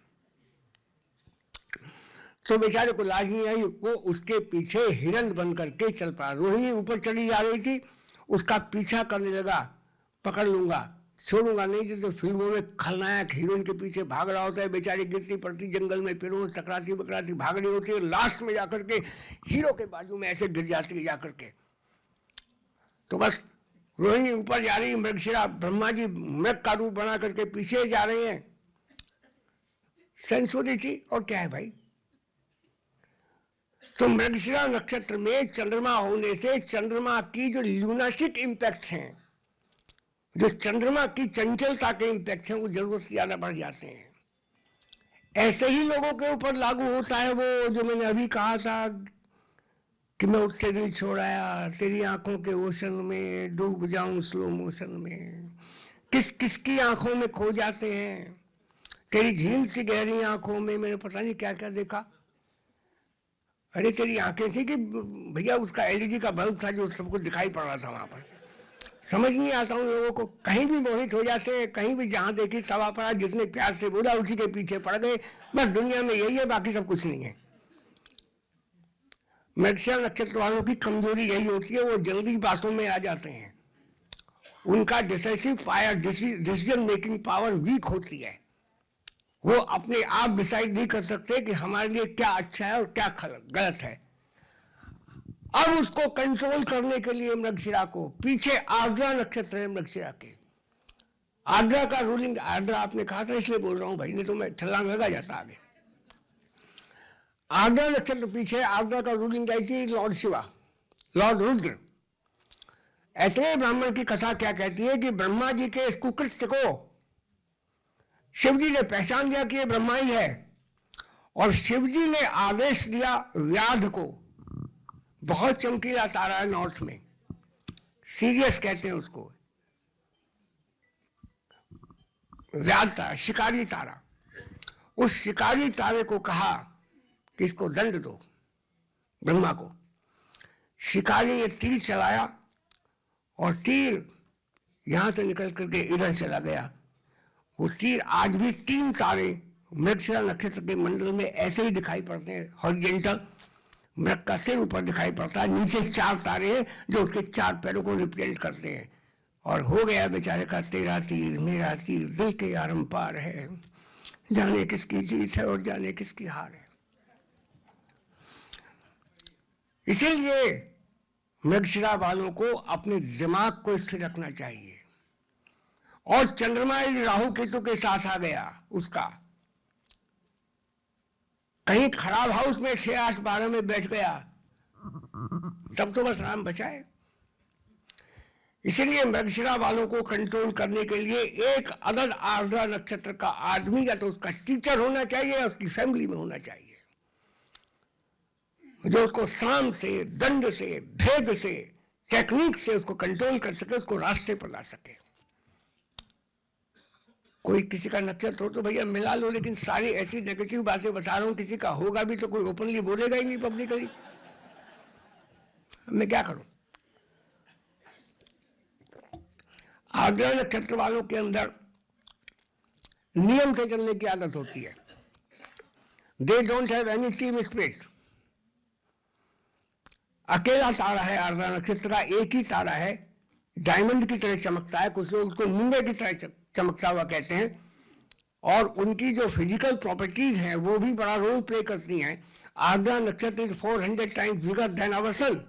तो बेचारे को लाज नहीं आई, वो उसके पीछे हिरण बन करके चल पड़ा। रोहिणी ऊपर चली जा रही थी, उसका पीछा करने लगा, पकड़ लूंगा, छोड़ूंगा नहीं। जैसे फिल्मों में खलनायक हीरोइन के पीछे भाग रहा होता है, बेचारी गिरती पड़ती जंगल में, पेड़ों में टकराती बकराती भाग रही होती है, लास्ट में जाकर के हीरो के बाजू में ऐसे गिर जाती है जाकर के। तो बस रोहिणी ऊपर जा रही, मृगशिरा ब्रह्मा जी मृग का रूप बना करके पीछे जा रहे हैं। सेंस हो रही थी, और क्या है भाई। तो मृगशिरा नक्षत्र में चंद्रमा होने से चंद्रमा की जो ल्यूनास्टिक इम्पैक्ट हैं, जो चंद्रमा की चंचलता के इम्पैक्ट हैं, वो जरूरत से ज्यादा बढ़ जाते हैं। ऐसे ही लोगों के ऊपर लागू होता है वो जो मैंने अभी कहा था कि मैं उससे दिल छोड़ाया, तेरी आंखों के ओशन में डूब जाऊं स्लो मोशन में। किस किसकी आंखों में खो जाते हैं, तेरी झील सी गहरी आंखों में मैंने पता नहीं क्या क्या देखा। अरे तेरी आंखें थी कि भैया उसका एलईडी का बल्ब था जो सबको दिखाई पड़ रहा था वहां पर। समझ नहीं आता उन लोगों को, कहीं भी मोहित हो जाते, कहीं भी जहां देखी सवा पड़ा, जिसने प्यार से बोला उसी के पीछे पड़ गए। बस दुनिया में यही है, बाकी सब कुछ नहीं है। मृगशिरा नक्षत्र वालों की कमजोरी यही होती है, वो जल्दी बातों में आ जाते हैं, उनका decisive power, decision making power weak होती है। वो अपने आप डिसाइड नहीं कर सकते कि हमारे लिए क्या अच्छा है और क्या गलत है। अब उसको कंट्रोल करने के लिए मृगशिरा को, पीछे आर्द्रा नक्षत्र है मृगशिरा के, आर्द्रा का रूलिंग, आर्द्रा आपने कहा था इसलिए बोल रहा हूं भाई, नहीं तो मैं छलांग लगा जाता आगे। आर्द्रा नक्षत्र पीछे, आर्द्रा का रूलिंग आई थी लॉर्ड शिवा, लॉर्ड रुद्र। ऐसे ब्राह्मण की कथा क्या कहती है कि ब्रह्मा जी के इस कुकृत्य को शिव जी ने पहचान लिया कि ये ब्रह्मा ही है, और शिव जी ने आदेश दिया व्याध को, बहुत चमकीला तारा है नॉर्थ में, सीरियस कहते हैं उसको, व्याध तारा, शिकारी तारा। उस शिकारी तारे को कहा कि इसको दंड दो, ब्रह्मा को। शिकारी ने तीर चलाया और तीर यहां से निकल करके इधर चला गया। वो तीर आज भी 3 तारे मृगशिरा नक्षत्र के मंडल में ऐसे ही दिखाई पड़ते हैं, हॉरिजॉन्टल। मृग का सिर ऊपर दिखाई पड़ता है, नीचे 4 तारे हैं जो उसके 4 पैरों को रिप्रेजेंट करते हैं। और हो गया बेचारे का तेरा तीर मेरा तीर दिल के आरम पार है, जाने किसकी जीत है और जाने किसकी हार है। इसीलिए मृगशिरा वालों को अपने दिमाग को स्थिर रखना चाहिए। और चंद्रमा राहु केतु के साथ आ गया उसका, कहीं खराब हाउस में 6, 8, 12 में बैठ गया, तब तो बस राम बचाए। इसलिए मृगशिरा वालों को कंट्रोल करने के लिए एक अदद आर्द्रा नक्षत्र का आदमी या तो उसका टीचर होना चाहिए या उसकी फैमिली में होना चाहिए, जो उसको साम से, दंड से, भेद से, टेक्निक से उसको कंट्रोल कर सके, उसको रास्ते पर ला सके। कोई किसी का नक्षत्र हो तो भैया मिला लो, लेकिन सारी ऐसी नेगेटिव बातें बता रहा हूं, किसी का होगा भी तो कोई ओपनली बोलेगा ही नहीं पब्लिकली। मैं क्या करूं? आर्द्रा नक्षत्र वालों के अंदर नियम से चलने की आदत होती है। They don't have any team spirit. अकेला तारा है आर्द्रा नक्षत्र का, एक ही तारा है, डायमंड की तरह चमकता है, कुछ लोग उसको मुंगे की तरह चमकता हुआ कहते हैं। और उनकी जो फिजिकल प्रॉपर्टीज हैं वो भी बड़ा रोल प्ले करती हैं। Ardra nakshatra is 400 times bigger than our sun.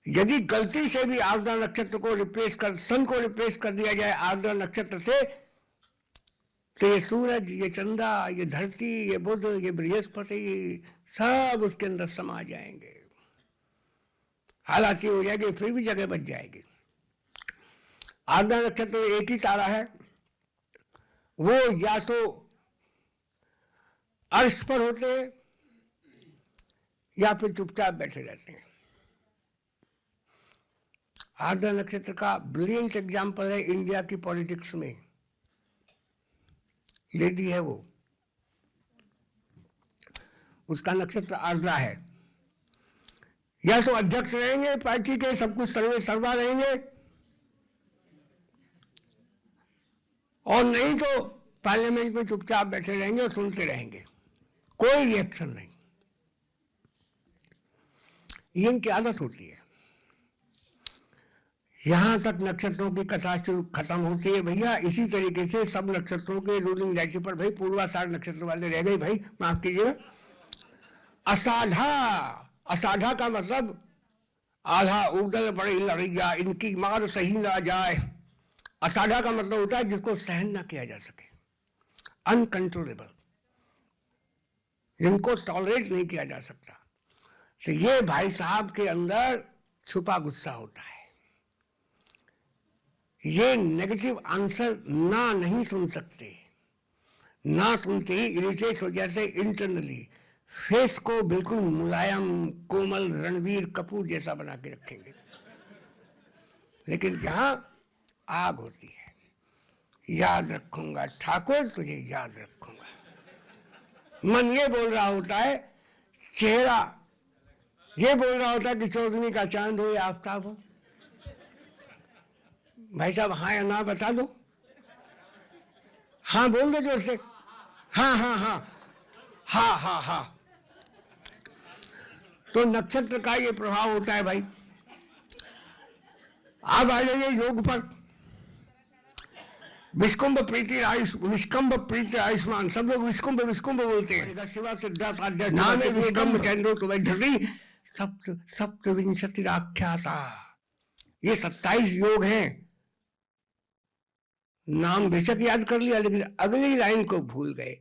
यदि गलती से भी आर्द्रा नक्षत्र को सन को रिप्लेस कर दिया जाए आर्द्रा नक्षत्र से, तो ये सूरज, ये चंदा, ये धरती, ये बुध, ये बृहस्पति, सब उसके अंदर समा जाएंगे। हालांकि हो जाएगी, फिर भी जगह बच जाएगी। आर्द्रा नक्षत्र एक ही तारा है, वो या तो अर्श पर होते हैं या फिर चुपचाप बैठे रहते हैं। आर्द्रा नक्षत्र का ब्रिलियंट एग्जाम्पल है इंडिया की पॉलिटिक्स में। लेडी है वो, उसका नक्षत्र आर्द्रा है। या तो अध्यक्ष रहेंगे पार्टी के, सब कुछ सर्वे सर्वा रहेंगे, और नहीं तो पार्लियामेंट में चुपचाप बैठे रहेंगे और सुनते रहेंगे, कोई रिएक्शन नहीं। ये इनकी आदत होती है। यहां तक नक्षत्रों की कथा खत्म होती है भैया। इसी तरीके से सब नक्षत्रों के रूलिंग राशि पर भाई पूर्वाषाढ़ नक्षत्र वाले रह गए। भाई माफ कीजिएगा, असाढ़ा, असाढ़ा का मतलब आधा उगल बड़ी लड़ैया, इनकी मार सही ना जाए। असाढ़ा का मतलब होता है जिसको सहन ना किया जा सके, अनकंट्रोलेबल, जिनको टॉलरेट नहीं किया जा सकता। तो ये भाई साहब के अंदर छुपा गुस्सा होता है। ये नेगेटिव आंसर ना नहीं सुन सकते, ना सुनते ही इरिटेट हो जाते इंटरनली। फेस को बिल्कुल मुलायम, कोमल, रणवीर कपूर जैसा बना के रखेंगे, लेकिन यहां आग होती है। याद रखूंगा ठाकुर, तुझे याद रखूंगा। मन ये बोल रहा होता है, चेहरा ये बोल रहा होता है कि चौदहवीं का चांद हो या आफ्ताब हो। भाई साहब हाँ या ना बता दो। हाँ बोल दो जोर से, हाँ हाँ हाँ हाँ हाँ हाँ। तो नक्षत्र का ये प्रभाव होता है भाई। अब आ जाइए योग पर। विष्कुंभ प्रीति आयुष्मान, सब लोग विष्कुंभ विष्कुंभ बोलते हैं। शिवा सिद्धार्थ नाम है विष्कुंभ चंद्रो तो वैधि सप्तविंशतिराख्यासा। ये 27 योग हैं। नाम बेशक याद कर लिया, लेकिन अगली लाइन को भूल गए।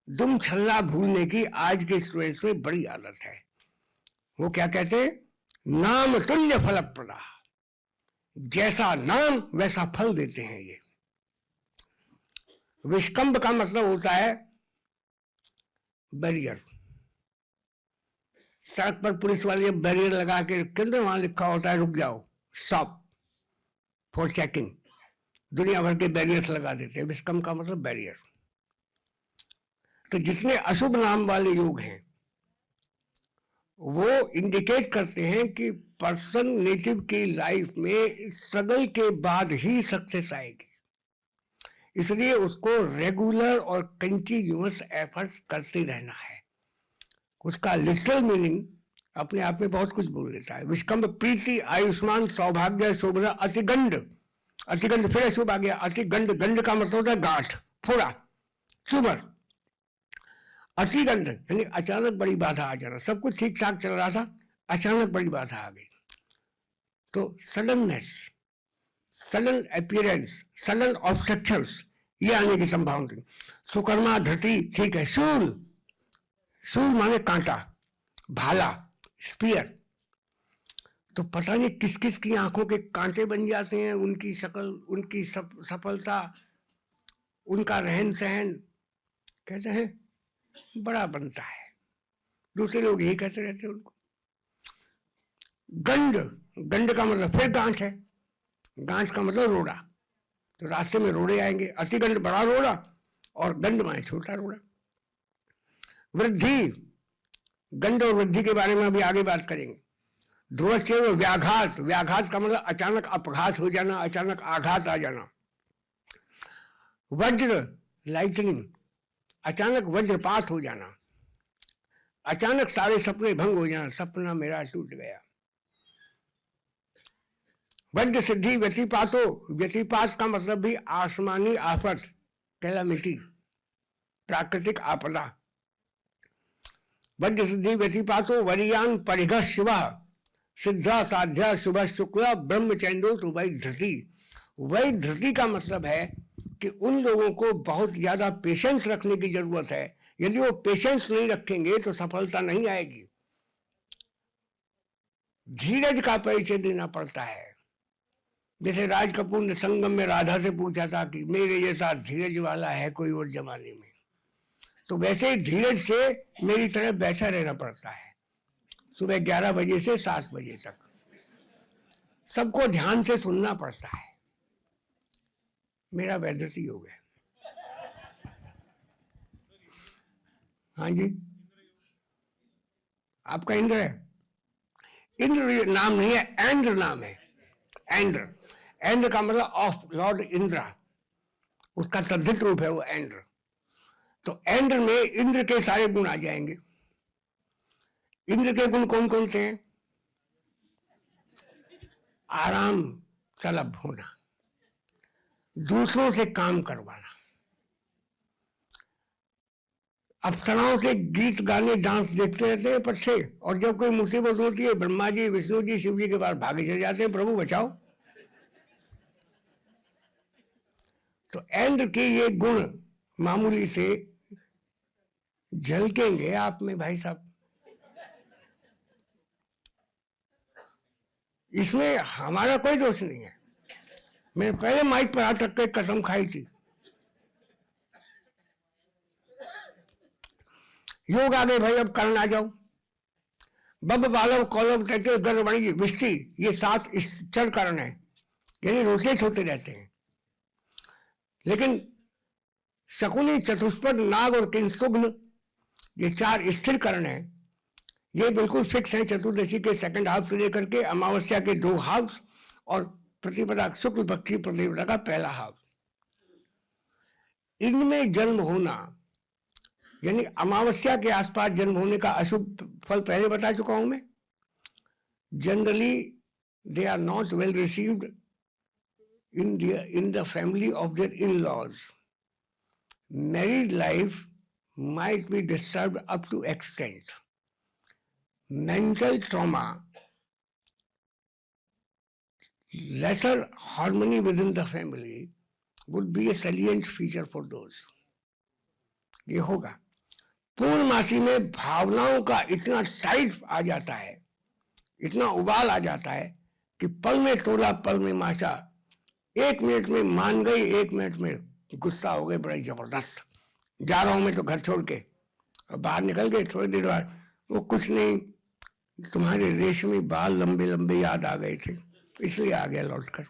दुम छल्ला भूलने की आज के स्टूडेंट्स में बड़ी आदत है। वो क्या कहते हैं? नाम तुल्य फल प्रदा। जैसा नाम वैसा फल देते हैं ये। विष्कंभ का मतलब होता है बैरियर, सड़क पर पुलिस वाले जब बैरियर लगा के रखते वहां लिखा होता है रुक जाओ, स्टॉप फॉर चेकिंग। दुनिया भर के बैरियर्स लगा देते हैं, विस्कम का मतलब बैरियर। तो जितने अशुभ नाम वाले योग हैं वो इंडिकेट करते हैं कि पर्सन नेटिव की लाइफ में स्ट्रगल के बाद ही सक्सेस आएगी, इसलिए उसको रेगुलर और कंटिन्यूअस एफर्ट्स करते रहना है। उसका लिटरल मीनिंग अपने आप में बहुत कुछ बोल देता है। विष्कंभ प्रीति, आयुष्मान, सौभाग्य, शोभना, अतिगंड। अतिगंड फिर अशुभ आ गया। अतिगंड, गंड का मतलब होता है गांठ, फोड़ा, ट्यूमर। अतिगंड यानी अचानक बड़ी बाधा आ जाना। सब कुछ ठीक ठाक चल रहा था, अचानक बड़ी बाधा आ गई। तो suddenness, sudden appearance, sudden obstructions, ये आने की संभावना थी। सुकर्मा, धृति, ठीक है। शूल, शूल माने कांटा, भाला, स्पीयर। तो पता नहीं किस किस की आंखों के कांटे बन जाते हैं। उनकी शक्ल, उनकी सफलता, उनका रहन सहन, कहते हैं बड़ा बनता है। दूसरे लोग यही कहते रहते हैं उनको। गंड, गंड का मतलब फिर गांठ है। गांठ का मतलब रोड़ा। तो रास्ते में रोड़े आएंगे। अतिगंड बड़ा रोड़ा और गंड माने छोटा रोड़ा। वृद्धि, गंड और वृद्धि के बारे में अभी आगे बात करेंगे। ध्रुवश्चैव व्याघात, व्याघात का मतलब अचानक अपघात हो जाना, अचानक आघात आ जाना। वज्र, लाइटनिंग, अचानक वज्रपात हो जाना, अचानक सारे सपने भंग हो जाना, सपना मेरा टूट गया। वज्र सिद्धि, व्यतिपातो, व्यतिपात का मतलब भी आसमानी आफत, कैलामिटी, प्राकृतिक आपदा। वज्र सिद्धि, व्यतिपातो, वरियान, परिघ, शिव, सिद्धा, साध्या, शुभ, शुक्ला, ब्रह्मचैंदो, तो वही धृति। वही धृति का मतलब है कि उन लोगों को बहुत ज्यादा पेशेंस रखने की जरूरत है। यदि वो पेशेंस नहीं रखेंगे तो सफलता नहीं आएगी। धीरज का परिचय देना पड़ता है। जैसे राज कपूर ने संगम में राधा से पूछा था कि मेरे जैसा धीरज वाला है कोई और जमाने में, तो वैसे ही धीरज से मेरी तरह बैठा रहना पड़ता है सुबह 11 बजे से 7 बजे तक। सबको ध्यान से सुनना पड़ता है। मेरा वैधृति योग है। हाँ जी, आपका इंद्र है। इंद्र नाम नहीं है, ऐन्द्र नाम है। ऐन्द्र, ऐन्द्र का मतलब ऑफ लॉर्ड इंद्रा, उसका तद्धित रूप है वो ऐन्द्र। तो ऐन्द्र में इंद्र के सारे गुण आ जाएंगे। इंद्र के गुण कौन कौन से हैं? आराम तलब होना, दूसरों से काम करवाना, अप्सराओं से गीत गाने डांस देखते रहते हैं पक्षे, और जब कोई मुसीबत होती है ब्रह्मा जी, विष्णु जी, शिव जी के पास भागे चले जाते हैं, प्रभु बचाओ। तो इंद्र के ये गुण मामूली से झलकेंगे आप में भाई साहब। इसमें हमारा कोई दोष नहीं है। मैंने पहले माइक पर हाथ रख के कसम खाई थी। योग आ गए भाई, अब करण आ जाओ। बब बालव कौलव कहते गर्वणी विष्टि, ये 7 स्थिर करण है, यानी रोटेट होते रहते हैं। लेकिन शकुनी, चतुष्पद, नाग और किंसुग्न, ये 4 स्थिर करण है। ये बिल्कुल फिक्स है। चतुर्दशी के सेकंड हाफ से लेकर के अमावस्या के 2 हाफ और प्रतिपदा, शुक्ल पक्ष की प्रतिपदा का पहला हाफ। इनमें जन्म होना यानी अमावस्या के आसपास जन्म होने का अशुभ फल पहले बता चुका हूं मैं। Generally they are not well received in the family of their in-laws. Married life might be disturbed up to extent. Mental trauma, lesser harmony within the family would be a salient feature for those. ये होगा। पूर्णमासी में भावनाओं का इतना tight आ जाता है, इतना उबाल आ जाता है कि पल में तोला पल में माचा। 1 मिनट में मान गई, 1 मिनट में गुस्सा हो गए बड़ा जबरदस्त। जा रहा हूं मैं तो घर छोड़ के, और बाहर निकल गए। थोड़ी देर बाद वो कुछ नहीं, तुम्हारे रेशमी बाल लंबे लंबे याद आ गए थे, इसलिए आ गया लौटकर।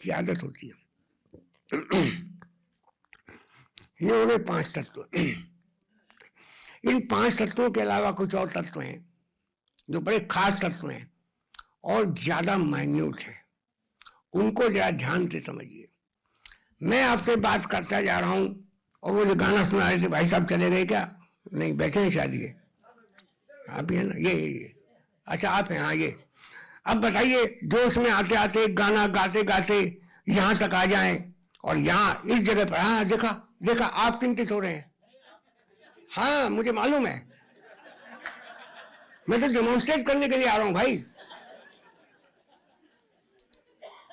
ये आदत होती है। ये हो गए 5 तत्व। इन 5 तत्वों के अलावा कुछ और तत्व हैं जो बड़े खास तत्व हैं और ज्यादा माइन्यूट है, उनको जरा ध्यान से समझिए। मैं आपसे बात करता जा रहा हूं और वो जो गाना सुना रहे थे, भाई साहब चले गए क्या? नहीं, बैठे हैं शायद। ये आप ही है ना? ये अच्छा, आप हैं? हाँ, ये। अब बताइए, जोश में आते आते गाना गाते गाते यहां तक आ जाएं और यहाँ इस जगह पर, हाँ देखा देखा, आप चिंतित हो रहे हैं। हाँ, मुझे मालूम है, मैं तो डेमोन्स्ट्रेट करने के लिए आ रहा हूं भाई।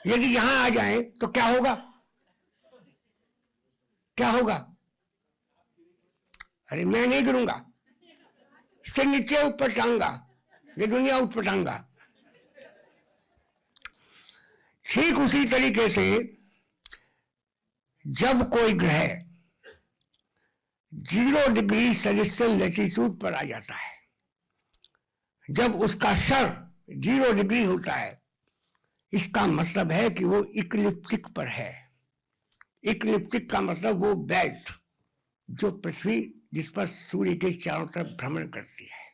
यदि यहां आ जाएं तो क्या होगा? क्या होगा? अरे मैं नहीं गिरूंगा, से नीचे ऊपर जाऊंगा, ये दुनिया उठपटाऊंगा। ठीक उसी तरीके से जब कोई ग्रह 0 डिग्री सेलेस्टियल लैटिट्यूड पर आ जाता है, जब उसका शर 0 डिग्री होता है, इसका मतलब है कि वो इक्लिप्टिक पर है। इक्लिप्टिक का मतलब वो बेल्ट जो पृथ्वी, जिस पर सूर्य के चारों तरफ भ्रमण करती है,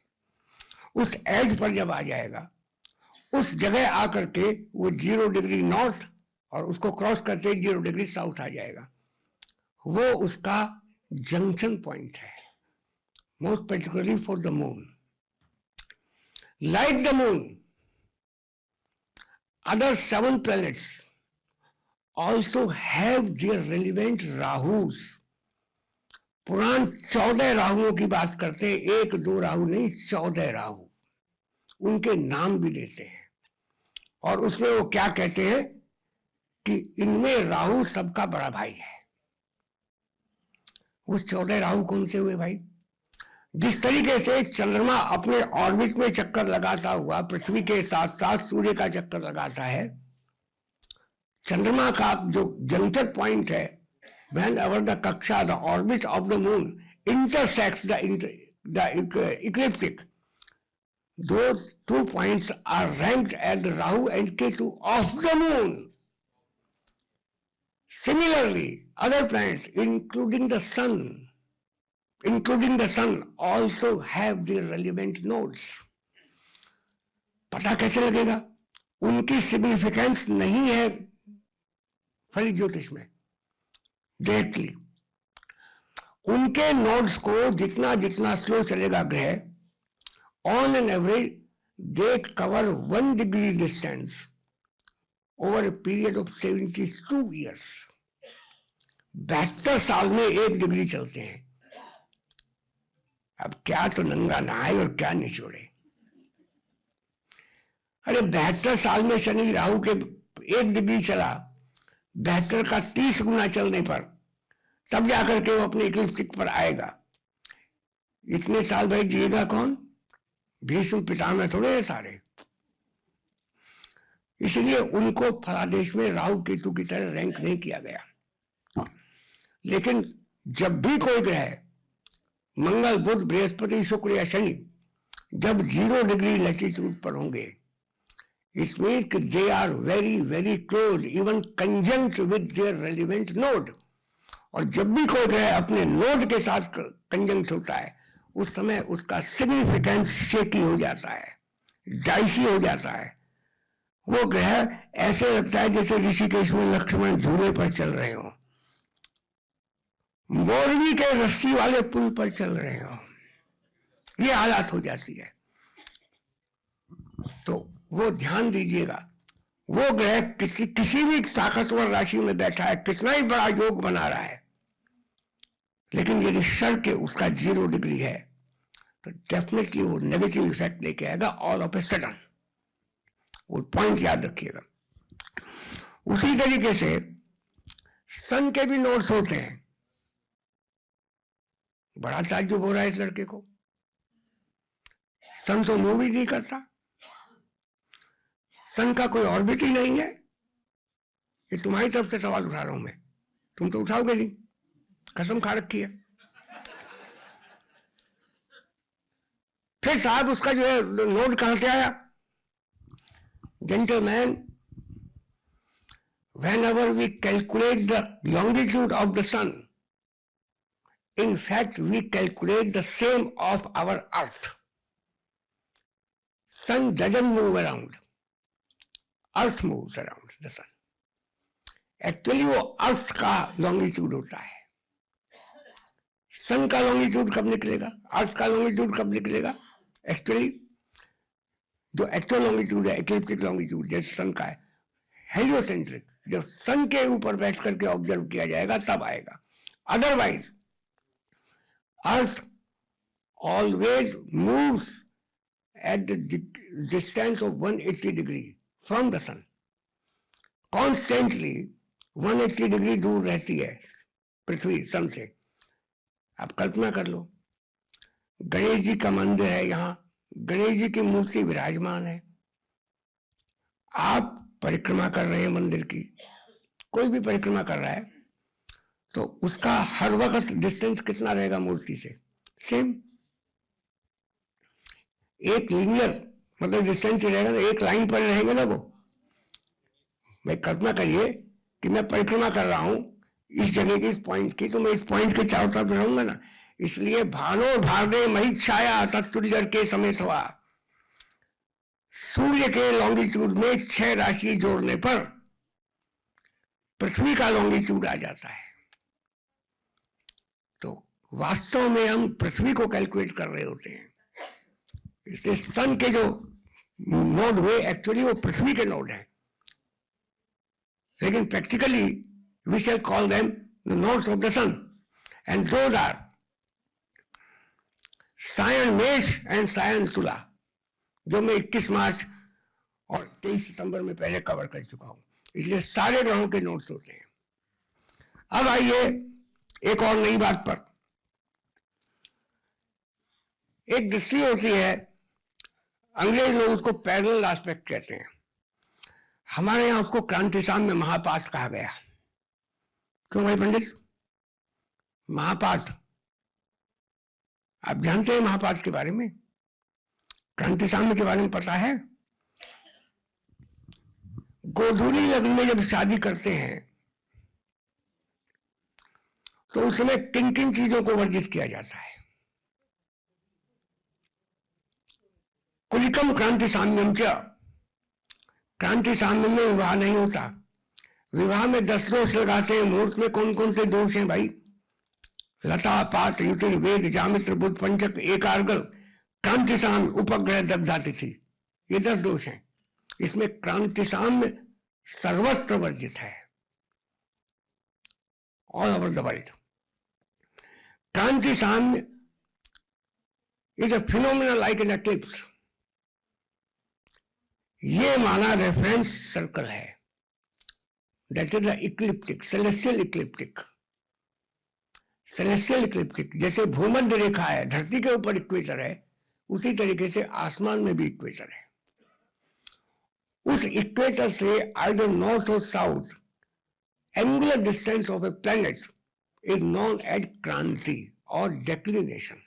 उस एज पर जब आ जाएगा, उस जगह आकर के वो 0 डिग्री नॉर्थ और उसको क्रॉस करते 0 डिग्री साउथ आ जाएगा। वो उसका जंक्शन पॉइंट है, most particularly for the moon. Like the moon, other 7 planets also have their relevant राहुस। पुराण 14 राहुओं की बात करते हैं, 1-2 राहु नहीं, 14 राहु, उनके नाम भी लेते हैं। और उसमें वो क्या कहते हैं कि इनमें राहु सबका बड़ा भाई है। वो 14 राहु कौन से हुए भाई? जिस तरीके से चंद्रमा अपने ऑर्बिट में चक्कर लगाता हुआ पृथ्वी के साथ साथ सूर्य का चक्कर लगाता है, चंद्रमा का जो जंक्शन पॉइंट है, whenever the कक्षा, the orbit of the moon intersects the ecliptic, those 2 points are ranked as the Rahu and Ketu of the moon. Similarly, other planets, including the sun also have their relevant nodes. पता कैसे लगेगा? उनकी significance नहीं है folic ज्योतिष में directly. उनके nodes को जितना जितना स्लो चलेगा ग्रह, on an average they cover 1 degree distance over a period of 72 years. 72 साल में 1 डिग्री चलते हैं। अब क्या तो नंगा नहाए और क्या निचोड़े। अरे 72 साल में शनि राहु के 1 डिग्री चला, 72 का 30 गुना चलने पर तब जाकर के वो अपने इक्लिप्टिक पर आएगा। इतने साल भाई जिएगा कौन? भीष्म पितामह थोड़े हैं सारे। इसलिए उनको फलादेश में राहु केतु की तरह रैंक नहीं किया गया। लेकिन जब भी कोई ग्रह मंगल, बुध, बृहस्पति, शुक्र या शनि जब 0 डिग्री लैटिट्यूड पर होंगे, इट मीन्स कि they are very very close, even conjunct with their relevant node. और जब भी कोई ग्रह अपने नोड के साथ कंजंक्ट होता है, उस समय उसका सिग्निफिकेंस शेकी हो जाता है, डाइसी हो जाता है। वो ग्रह ऐसे लगता है जैसे ऋषिकेश में लक्ष्मण झूले पर चल रहे हो, मोरवी के रस्सी वाले पुल पर चल रहे हो। ये हालात हो जाती है। तो वो ध्यान दीजिएगा, वो ग्रह किसी भी ताकतवर राशि में बैठा है, कितना ही बड़ा योग बना रहा है, लेकिन यदि शर के उसका 0 डिग्री है तो डेफिनेटली वो नेगेटिव इफेक्ट लेके आएगा ऑल ऑफ ए सडन। वो पॉइंट याद रखिएगा। उसी तरीके से सन के भी नोट्स होते हैं। बड़ा ताज्जुब हो रहा है इस लड़के को, सन तो मूव ही नहीं करता, सन का कोई ऑर्बिट ही नहीं है। ये तुम्हारी तरफ से सवाल उठा रहा हूं मैं, तुम तो उठाओगे नहीं, कसम खा रखी है। फिर साहब उसका जो है नोड कहां से आया? Gentleman, whenever we calculate the longitude of the sun, in fact we calculate the same of our earth. Sun doesn't move around, earth moves around the sun. Actually वो अर्थ का लॉन्गिट्यूड होता है। सन का लॉन्गिट्यूड कब निकलेगा, अर्थ का लॉन्गिट्यूड कब निकलेगा? एक्चुअली जो एक्चुअल लॉन्गिट्यूड है, इक्लिप्टिक लॉन्गिट्यूड जैसे सन का है, हेलियोसेंट्रिक, जब सन के ऊपर बैठ करके ऑब्जर्व किया जाएगा तब आएगा। Otherwise earth always moves at the distance of 180 degree from the sun. Constantly 180 degree दूर रहती है पृथ्वी सन से। आप कल्पना कर लो, गणेश जी का मंदिर है, यहाँ गणेश जी की मूर्ति विराजमान है, आप परिक्रमा कर रहे हैं मंदिर की, कोई भी परिक्रमा कर रहा है तो उसका हर वक्त डिस्टेंस कितना रहेगा मूर्ति से? सेम, एक लीनियर मतलब डिस्टेंस रहेगा ना, एक लाइन पर रहेंगे ना वो। मैं कल्पना करिए कि मैं परिक्रमा कर रहा हूं इस जगह की, इस पॉइंट की, तो मैं इस पॉइंट के चारों तरफ रहूंगा ना। इसलिए भानो भागे महित छाया तत्तुल्यर के समय सवा, सूर्य के लॉन्गिट्यूड में 6 राशि जोड़ने पर पृथ्वी का लॉन्गिट्यूड आ जाता है। तो वास्तव में हम पृथ्वी को कैलकुलेट कर रहे होते हैं। इसलिए सन के जो नोड हुए एक्चुअली वो पृथ्वी के नोड है, लेकिन practically we shall call them the nodes of the sun, and those are sayan Mesha and Sion तुला, जो मैं 21 मार्च और 23 सितंबर में पहले कवर कर चुका हूं। इसलिए सारे ग्रहों के नोट्स होते हैं। अब आइए एक और नई बात पर। एक दृष्टि होती है, अंग्रेज लोग उसको पैरेलल एस्पेक्ट कहते हैं, हमारे यहां उसको क्रांतिशाम में महापात कहा गया। क्यों भाई पंडित? महापात आप जानते हैं महापात के बारे में? क्रांतिशाम के बारे में पता है? गोधूली लग्न में जब शादी करते हैं तो उस समय किन किन चीजों को वर्जित किया जाता है? कुलिकम क्रांतिसाम्यम च, क्रांतिसाम्य में विवाह नहीं होता। विवाह में 10 दोष लगाते हैं। मुहूर्त में कौन कौन से दोष हैं भाई? लता पात युतिर वेद जामित्र बुध पंचक एकार्गल क्रांतिसाम उपग्रह दग्धातिथि, ये 10 दोष हैं। इसमें क्रांतिसाम सर्वत्र वर्जित है, all over the world. Krantisam is a phenomena like an eclipse. ये माना रेफरेंस सर्कल है, that is the ecliptic, celestial ecliptic. Celestial ecliptic जैसे भूमध्य रेखा है, धरती के ऊपर इक्वेटर है, उसी तरीके से आसमान में भी इक्वेटर है। उस इक्वेटर से आइदर नॉर्थ और south angular distance of a planet is known as kranti और डेक्लिनेशन।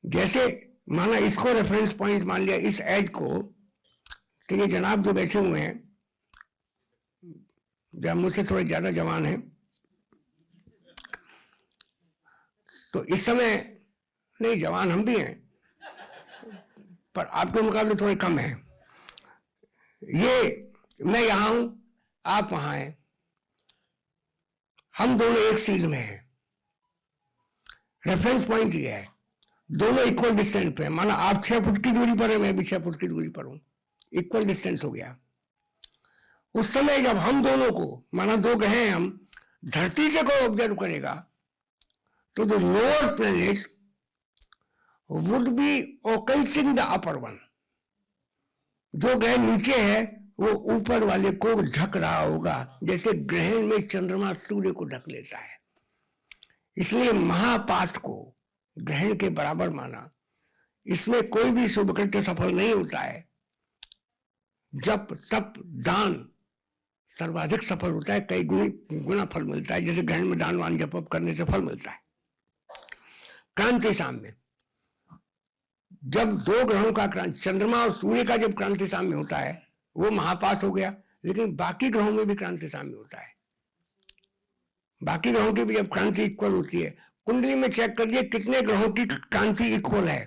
जैसे माना इसको रेफरेंस पॉइंट मान लिया, इस एज को, तो ये जनाब जो बैठे हुए हैं, जब मुझसे थोड़े ज्यादा जवान हैं, तो इस समय नहीं, जवान हम भी हैं पर आपके मुकाबले थोड़े कम हैं। ये मैं यहां हूं, आप वहां हैं, हम दोनों एक सील में हैं। रेफरेंस पॉइंट ये है, दोनों इक्वल डिस्टेंस पे। माना आप 6 फुट की दूरी पर है, मैं भी 6 फुट की दूरी पर हूं, इक्वल डिस्टेंस हो गया। उस समय जब हम दोनों को, माना 2 ग्रह हैं हम, धरती से कोई ऑब्जर्व करेगा तो the lower planet would be occulting the upper one. जो ग्रह नीचे है वो ऊपर वाले को ढक रहा होगा, जैसे ग्रहण में चंद्रमा सूर्य को ढक लेता है। इसलिए महापात को ग्रहण के बराबर माना। इसमें कोई भी शुभ कृत्य सफल नहीं होता है, जप तप दान सर्वाधिक सफल होता है, कई गुना फल मिलता है। जैसे ग्रहण में दान वान जप करने से फल मिलता है। क्रांतिसाम में जब दो ग्रहों का क्रांति, चंद्रमा और सूर्य का जब क्रांति साम्य होता है वो महापाश हो गया, लेकिन बाकी ग्रहों में भी क्रांति साम्य होता है। बाकी ग्रहों की भी जब क्रांति इक्वल होती है, कुंडली में चेक करिए कितने ग्रहों की क्रांति इक्वल है।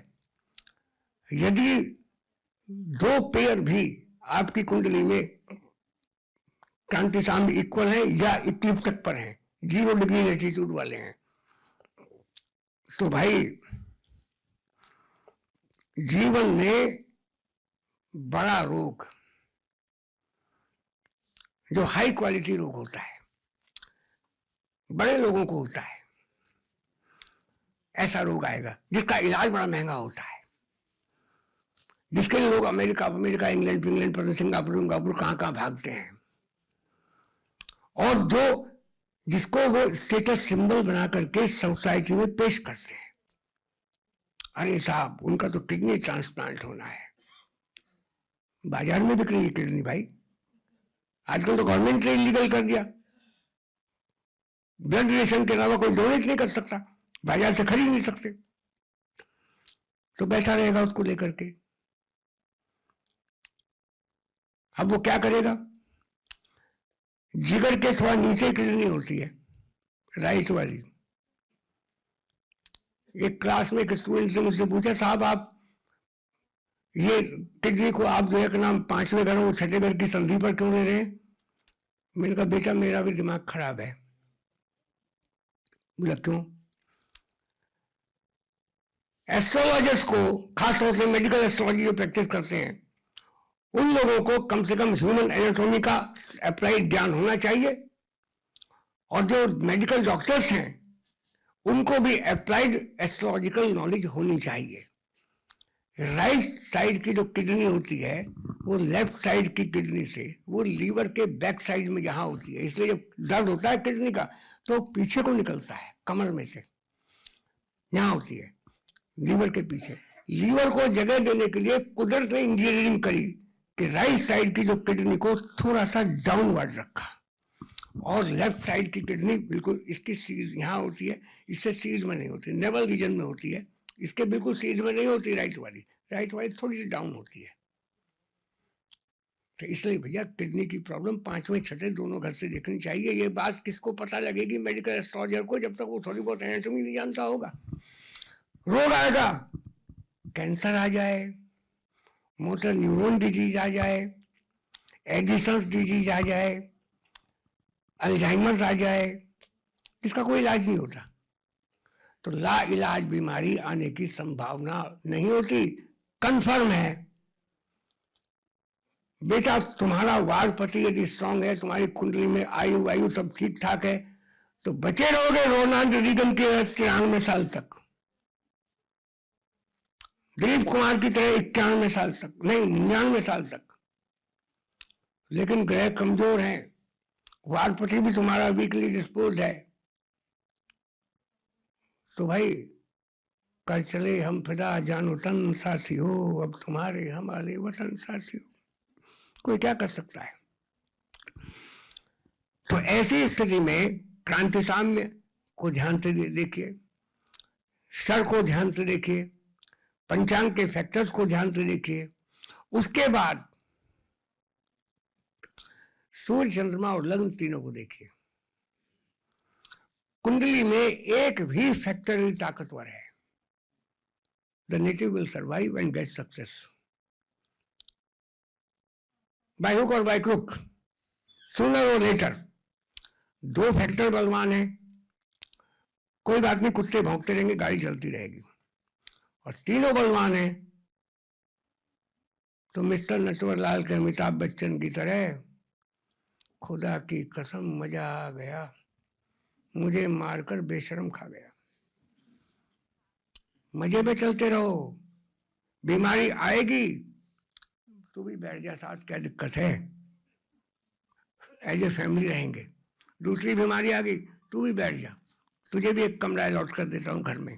यदि दो पेयर भी आपकी कुंडली में क्रांति साम्य इक्वल है या इक्लिप्स तक पर है, 0 डिग्री लैटिट्यूड वाले हैं, तो भाई जीवन में बड़ा रोग, जो हाई क्वालिटी रोग होता है, बड़े लोगों को होता है, ऐसा रोग आएगा जिसका इलाज बड़ा महंगा होता है, जिसके लिए लोग अमेरिका, इंग्लैंड, सिंगापुर कहां भागते हैं, और जिसको वो स्टेटस सिंबल बना करके सोसाइटी में पेश करते हैं। अरे साहब, उनका तो किडनी ट्रांसप्लांट होना है, बाजार में बिक रही है किडनी भाई। आजकल तो गवर्नमेंट ने इलीगल कर दिया, ब्लड डोनेशन के अलावा कोई डोनेट नहीं कर सकता, बाजार से खरीद नहीं सकते, तो बैठा रहेगा उसको लेकर के। अब वो क्या करेगा? जिगर के थोड़ा नीचे किडनी होती है, राइट वाली। एक क्लास में एक स्टूडेंट से मुझसे पूछा, साहब आप ये किडनी को आप जो है कि नाम 5वें घर और 6ठे घर की संधि पर क्यों ले रहे हैं? मैंने कहा बेटा मेरा भी दिमाग खराब है। बोला क्यों? एस्ट्रोलॉजर्स को, खासतौर से मेडिकल एस्ट्रोलॉजी जो प्रैक्टिस करते हैं, उन लोगों को कम से कम ह्यूमन एनाटॉमी का अप्लाइड ज्ञान होना चाहिए, और जो मेडिकल डॉक्टर्स हैं उनको भी अप्लाइड एस्ट्रोलॉजिकल नॉलेज होनी चाहिए। राइट साइड की जो किडनी होती है वो लेफ्ट साइड की किडनी से, वो लीवर के बैक साइड में जहां होती है, इसलिए जब दर्द होता है किडनी का तो पीछे को निकलता है, कमर में से, यहां होती है लीवर के पीछे। लीवर को जगह देने के लिए कुदरत ने इंजीनियरिंग करी कि राइट साइड की जो किडनी को थोड़ा सा डाउनवर्ड रखा, और लेफ्ट साइड की किडनी बिल्कुल इसकी सीज यहाँ होती है, इससे सीज में नहीं होती, नेवल रीजन में होती है, इसके बिल्कुल सीज में नहीं होती राइट वाली थोड़ी सी डाउन होती है। तो इसलिए भैया किडनी की प्रॉब्लम 5वें 6ठे दोनों घर से देखनी चाहिए। ये बात किसको पता लगेगी? मेडिकल एस्ट्रोलॉजर को, जब तक वो थोड़ी बहुत एनाटॉमी नहीं जानता होगा। रोग आएगा, कैंसर आ जाए, मोटर न्यूरॉन डिजीज आ जाए, एडिसन्स डिजीज आ जाए, अल्जाइमर आ जाए, इसका कोई इलाज नहीं होता। तो ला इलाज बीमारी आने की संभावना नहीं होती, कंफर्म है। बेटा तुम्हारा वारपति यदि स्ट्रांग है, तुम्हारी कुंडली में आयु सब ठीक ठाक है, तो बचे रहोगे रोनाल्ड रीगन के 93 साल तक, दिलीप कुमार की तरह 91 साल तक, नहीं 99 साल तक। लेकिन ग्रह कमजोर हैं, वारपति भी तुम्हारा वीकली डिस्पोज है, तो भाई कर चले हम फिदा जानो तन साथी हो, अब तुम्हारे हमारे वतन साथी हो, कोई क्या कर सकता है। तो ऐसी स्थिति में क्रांति साम्य को ध्यान से देखिए, शर को ध्यान से देखिए, पंचांग के फैक्टर्स को ध्यान से देखिए, उसके बाद सूर्य चंद्रमा और लग्न तीनों को देखिए। कुंडली में एक भी फैक्टर यदि ताकतवर है, the native will survive and get success by hook और बाय क्रुक, सूनर और लेटर। 2 फैक्टर बलवान है, कोई बात नहीं, कुत्ते भौंकते रहेंगे, गाड़ी चलती रहेगी। और तीनों बलवान है तो मिस्टर नटवरलाल के अमिताभ बच्चन की तरह खुदा की कसम मजा आ गया, मुझे मारकर बेशरम खा गया। मजे में चलते रहो, बीमारी आएगी तो भी बैठ जा साथ, क्या दिक्कत है, एज ए फैमिली रहेंगे। दूसरी बीमारी आ गई तू भी बैठ जा, तुझे भी एक कमरा अलॉट कर देता हूं घर में।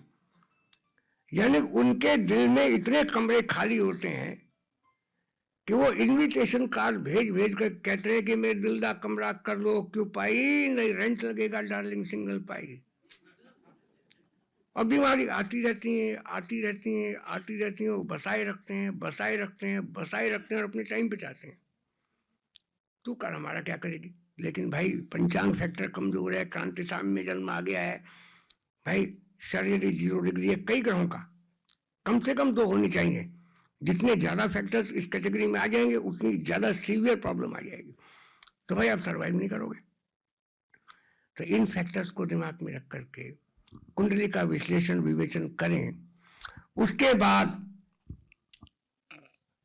यानी उनके दिल में इतने कमरे खाली होते हैं कि वो इनविटेशन कार्ड भेज भेज कर कहते हैं कि मेरे दिल दा कमरा कर लो, क्यों पाई नहीं, रेंट लगेगा डार्लिंग, सिंगल पाई। और बीमारी आती रहती है, आती रहती है, आती रहती है, वो बसाए रखते हैं, बसाए रखते हैं, बसाए रखते हैं और अपने टाइम पे चाहते हैं। तो कर हमारा क्या करेगी। लेकिन भाई पंचांग फैक्टर कमजोर है, क्रांति साम्य में जन्म आ गया है भाई, शरीर 0 डिग्री है, कई ग्रहों का कम से कम 2 होनी चाहिए। जितने ज्यादा फैक्टर्स इस कैटेगरी में आ जाएंगे उतनी ज्यादा सीवियर प्रॉब्लम आ जाएगी, तो भाई आप सर्वाइव नहीं करोगे। तो इन फैक्टर्स को दिमाग में रख करके कुंडली का विश्लेषण विवेचन करें। उसके बाद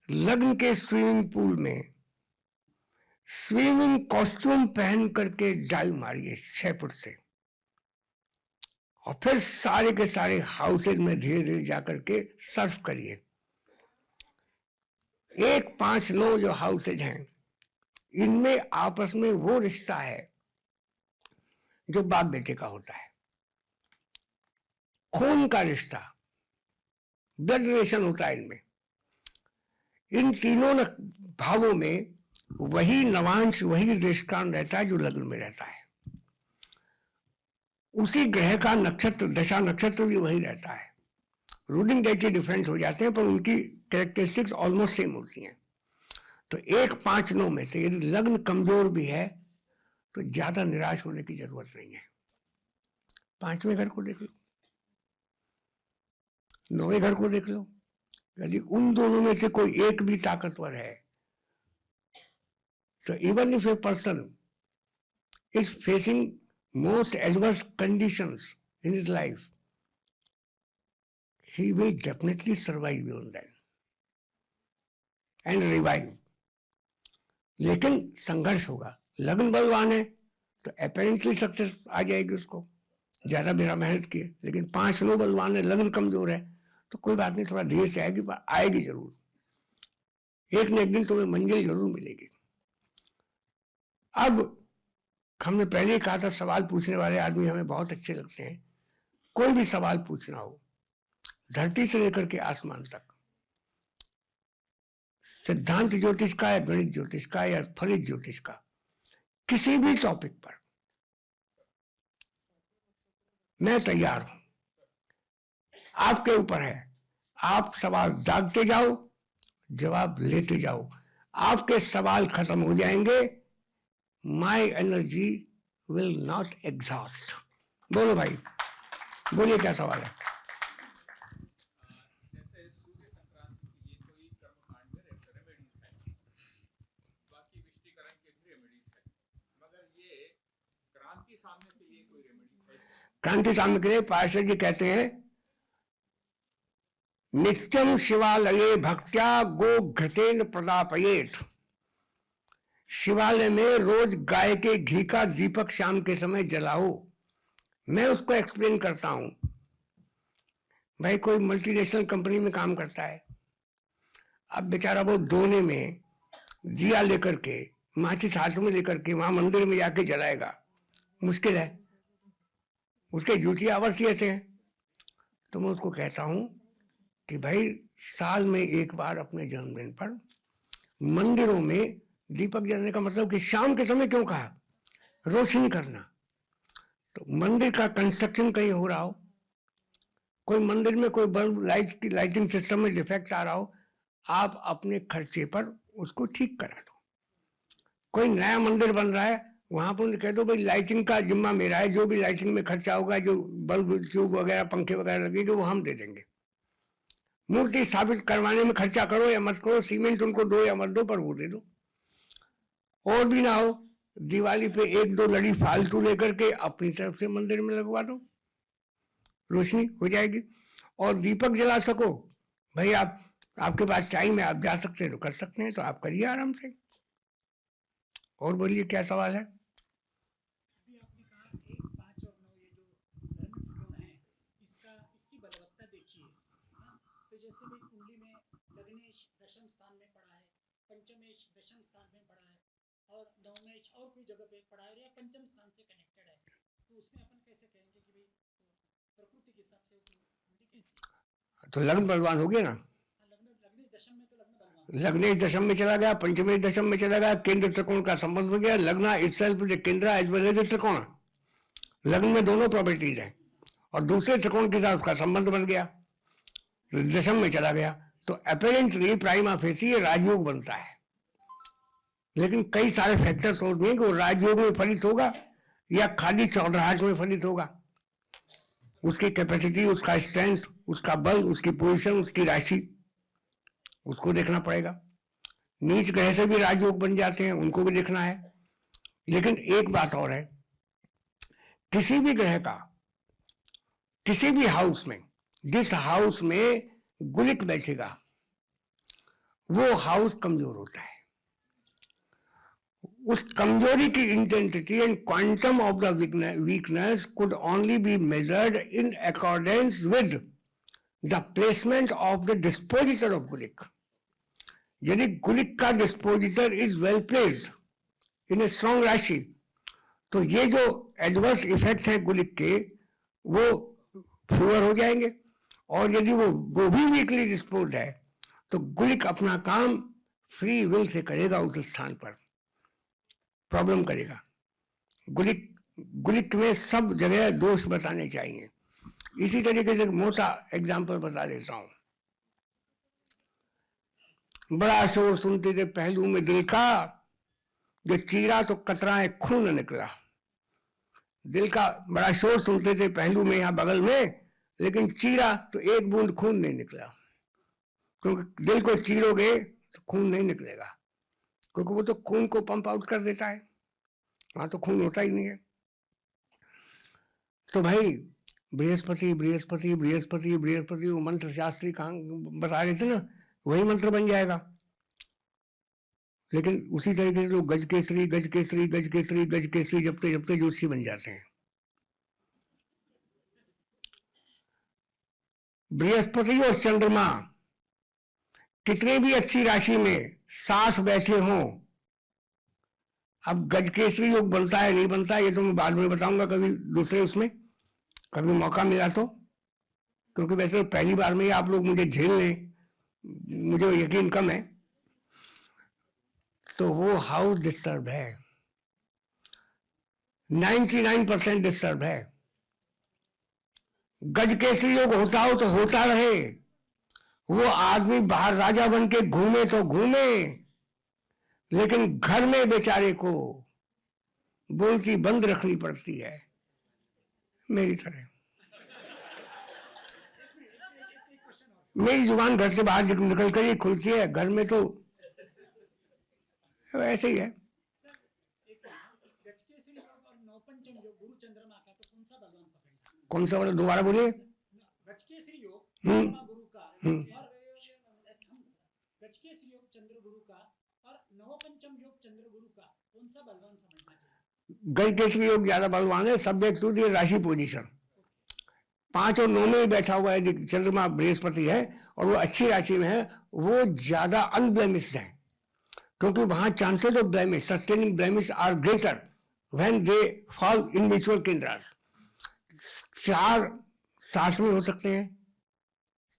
लग्न के स्विमिंग पूल में स्विमिंग कॉस्ट्यूम पहन करके डाइव मारिए 6 फुट से, और फिर सारे के सारे हाउसेज में धीरे धीरे जाकर के सर्फ करिए। 1, 5, 9 जो हाउसेज हैं इनमें आपस में वो रिश्ता है जो बाप बेटे का होता है, खून का रिश्ता, ब्लड रिलेशन होता है इनमें। इन तीनों भावों में वही नवांश, वही दृष्टान रहता है जो लग्न में रहता है। उसी ग्रह का नक्षत्र, दशा नक्षत्र भी वही रहता है। रूलिंग डेटी डिफरेंट हो जाते हैं पर उनकी कैरेक्टरिस्टिक्स ऑलमोस्ट सेम होती हैं। तो 1, 5, 9 में से यदि लग्न कमजोर भी है तो ज्यादा निराश होने की जरूरत नहीं है। 5वें घर को देख लो, 9वें घर को देख लो, यदि उन दोनों में से कोई एक भी ताकतवर है तो even if a person is facing most adverse conditions in his life, he will definitely survive beyond that and revive. लेकिन संघर्ष होगा। लग्न बलवान है तो अपेरेंटली सक्सेस आ जाएगी उसको, ज्यादा मेरा मेहनत की है। लेकिन 5, 9 बलवान है, लग्न कमजोर है तो कोई बात नहीं, थोड़ा देर से आएगी पर आएगी जरूर। एक न एक दिन तुम्हें मंजिल जरूर मिलेगी। अब हमने पहले ही कहा था सवाल पूछने वाले आदमी हमें बहुत अच्छे लगते हैं। कोई भी सवाल पूछना हो, धरती से लेकर के आसमान तक, सिद्धांत ज्योतिष का या गणित ज्योतिष का या फलित ज्योतिष का, किसी भी टॉपिक पर मैं तैयार हूं। आपके ऊपर है, आप सवाल दागते जाओ, जवाब लेते जाओ। आपके सवाल खत्म हो जाएंगे, My energy will not exhaust. बोलो भाई, बोलिए क्या सवाल है। जैसे सूर्य संक्रांति के लिए कोई कर्मकांड में रेमेडीज है, बाकी विष्टिकरण के भी रेमेडीज है, मगर ये क्रांति सामने के लिए कोई रेमेडी है? क्रांति सामने के लिए पार्षद जी कहते हैं नित्यम शिवालये भक्त्या गो घृतेन प्रदापयेत। शिवालय में रोज गाय के घी का दीपक शाम के समय जलाओ। मैं उसको एक्सप्लेन करता हूं। भाई कोई मल्टीनेशनल कंपनी में काम करता है, अब बेचारा वो दोने में दिया लेकर के, माचिस हाथ में लेकर के वहां मंदिर में जाके जलाएगा, मुश्किल है। उसके ड्यूटी आवर्स ही ऐसे हैं। तो मैं उसको कहता हूं कि भाई साल में एक बार अपने जन्मदिन पर मंदिरों में दीपक जलाने का मतलब कि शाम के समय क्यों कहा, रोशनी करना। तो मंदिर का कंस्ट्रक्शन कहीं हो रहा हो, कोई मंदिर में कोई बल्ब लाइट की लाइटिंग सिस्टम में डिफेक्ट आ रहा हो, आप अपने खर्चे पर उसको ठीक करा दो। कोई नया मंदिर बन रहा है, वहां पर कह दो भाई लाइटिंग का जिम्मा मेरा है, जो भी लाइटिंग में खर्चा होगा, जो बल्ब ट्यूब वगैरह पंखे वगैरह लगेंगे वो हम दे देंगे। मूर्ति स्थापित करवाने में खर्चा करो या मत करो, सीमेंट उनको दो या मत दो, पर वो दे दो। और भी ना हो, दिवाली पे 1-2 लड़ी फालतू लेकर के अपनी तरफ से मंदिर में लगवा दो, रोशनी हो जाएगी। और दीपक जला सको भाई, आपके पास टाइम है, आप जा सकते हैं तो कर सकते हैं, तो आप करिए आराम से। और बोलिए क्या सवाल है। अभी आपने कहा 1, 5 और 9 ये जो धर्म की गुण है, इसकी बलवत्ता देखिए, हाँ? तो जैसे भी कुंडली में लग्नेश दशम स्थान में पड़ा है, पंचमेश दशम स्थान में पड़ा है, और नवमेश और कोई जगह पे पड़ा है या पंचम स्थान से कनेक्टेड है, तो उसमें अपन कैसे कहेंगे कि भाई प्रकृति के हिसाब से कुंडली कैसी? तो लग्न बलवान हो गया ना। लग्नेश दशम में तो लग्न बलवान, लग्नेश दशम में चला गया, पंचमेश दशम में चला गया, केंद्र त्रिकोण का संबंध हो गया। लग्न इटसेल्फ इज केंद्र एज वेल एज त्रिकोण। लग्न में दोनों प्रॉपर्टीज हैं, और दूसरे त्रिकोण के साथ उसका संबंध बन गया, दशम में चला गया, तो अपेरेंटली प्राइमा फेसी राजयोग बनता है। लेकिन कई सारे फैक्टर्स और नहीं कि वो राजयोग में फलित होगा या खाली चौधराहट में फलित होगा। उसकी कैपेसिटी, उसका स्ट्रेंथ, उसका बल, उसकी पोजीशन, उसकी राशि, उसको देखना पड़ेगा। नीच ग्रह से भी राजयोग बन जाते हैं, उनको भी देखना है। लेकिन एक बात और है, किसी भी ग्रह का किसी भी हाउस में, जिस हाउस में गुलिक बैठेगा वो हाउस कमजोर होता है। उस कमजोरी की intensity and quantum of the weakness could only be measured in accordance with the placement of the dispositor of Gulik. यदि गुलिक का dispositor is well placed in a strong rashi, तो ये जो एडवर्स इफेक्ट है गुलिक के वो फेवर हो जाएंगे। और यदि वो भी वीकली डिस्पोज्ड है तो गुलिक अपना काम फ्री विल से करेगा, उस स्थान पर प्रॉब्लम करेगा। गुलिक में सब जगह दोष बताने चाहिए। इसी तरीके से मोटा एग्जाम्पल बता देता हूं। बड़ा शोर सुनते थे पहलू में दिल का, जो चीरा तो कतराए खून निकला। दिल का बड़ा शोर सुनते थे पहलू में, यहां बगल में, लेकिन चीरा तो एक बूंद खून नहीं निकला। क्योंकि दिल को चीरोगे तो खून नहीं निकलेगा, क्योंकि वो तो खून को पंप आउट कर देता है, वहां तो खून होता ही नहीं है। तो भाई बृहस्पति बृहस्पति बृहस्पति बृहस्पति, वो मंत्र शास्त्री कहाँ बता रहे थे ना, वही मंत्र बन जाएगा। लेकिन उसी तरीके से लोग गज केसरी गज केसरी गज केसरी गज केसरी जपते जपते ज्योतिषी बन जाते हैं। बृहस्पति और चंद्रमा कितने भी अच्छी राशि में सास बैठे हों, अब गजकेसरी योग बनता है नहीं बनता है ये तो मैं बाद में बताऊंगा कभी दूसरे उसमें, कभी मौका मिला तो। क्योंकि वैसे पहली बार में ही आप लोग मुझे झेल लें, मुझे यकीन कम है। तो वो हाउस डिस्टर्ब है, 99% डिस्टर्ब है। गजकेसरी योग होता हो तो होता रहे, वो आदमी बाहर राजा बन के घूमे तो घूमे, लेकिन घर में बेचारे को बोलती बंद रखनी पड़ती है, मेरी तरह। मेरी जुबान घर से बाहर निकल कर ही खुलती है, घर में तो ऐसे ही है। गजकेसरी योग और नवपंचम योग गुरु चंद्रमा का, तो कौन सा भगवान पकड़ेगा? कौन सा वाला दोबारा बोलिए? गजकेसरी योग चंद्रमा गुरु का और गजकेसरी योग चंद्र गुरु का और नवपंचम योग चंद्र गुरु का, कौन सा बलवान समझना चाहिए? गजकेसरी योग ज्यादा बलवान है, सब्जेक्ट टू दी राशि पोजीशन। 5 और 9 में ही बैठा हुआ है चंद्रमा, बृहस्पति है और वो अच्छी राशि में है, वो ज्यादा अनब्लेमिश्ड है। क्योंकि वहां chances of blemish, sustaining blemish are greater when they fall in mutual केंद्रास। 4 7 में हो सकते हैं,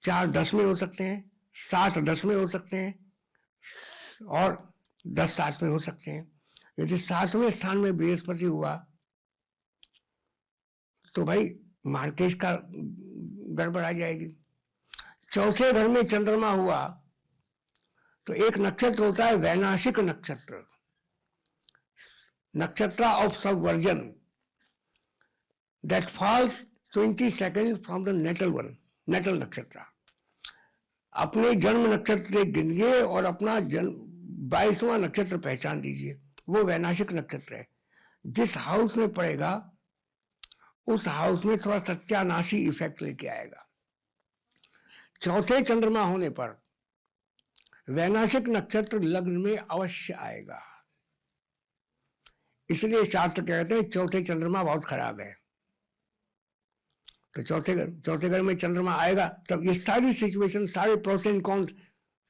4 10 में हो सकते हैं, 7 10 में हो सकते हैं और 10 7 में हो सकते हैं। यदि 7वें स्थान में बृहस्पति हुआ तो भाई मार्केट का गड़बड़ आ जाएगी। चौथे घर में चंद्रमा हुआ तो एक नक्षत्र होता है वैनाशिक नक्षत्र, nakshatra of subversion, that falls 22nd from the natal nakshatra. अपने जन्म नक्षत्र गिनिए और अपना 22वां नक्षत्र पहचान लीजिए, वो वैनाशिक नक्षत्र है। जिस हाउस में पड़ेगा उस हाउस में थोड़ा सत्यानाशी इफेक्ट लेके आएगा। चौथे चंद्रमा होने पर वैनाशिक नक्षत्र लग्न में अवश्य आएगा। इसलिए शास्त्र कहते हैं चौथे चंद्रमा बहुत खराब है। तो चौथे घर में चंद्रमा आएगा तब ये सारी सिचुएशन, सारे प्रोस एंड कॉन्स,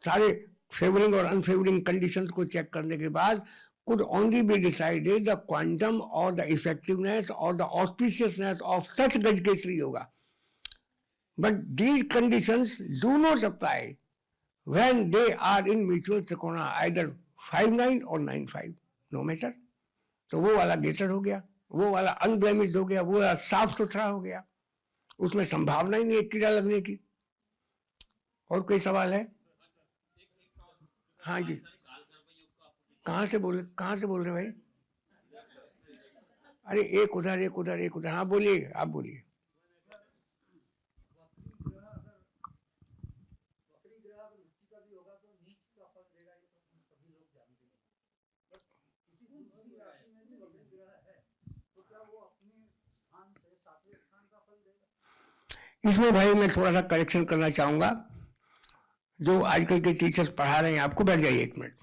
सारे फेवरिंग और अनफेवरिंग कंडीशंस को चेक करने के बाद could only be decided the quantum or the effectiveness or the auspiciousness of such Gajkesari Yoga. But these conditions do not apply when they are in mutual trikona, either 5-9 or 9-5, no matter. तो वो वाला गेटर हो गया, वो वाला unblemished हो गया, वो वाला साफ सुथरा हो गया, उसमें संभावना ही नहीं है कीड़ा लगने की। और कोई सवाल है? हाँ जी, कहाँ से बोल रहे भाई? अरे एक उधर। हाँ बोलिए, आप बोलिए। इसमें भाई मैं थोड़ा सा करेक्शन करना चाहूंगा। जो आजकल के टीचर्स पढ़ा रहे हैं, आपको बैठ जाइए एक मिनट।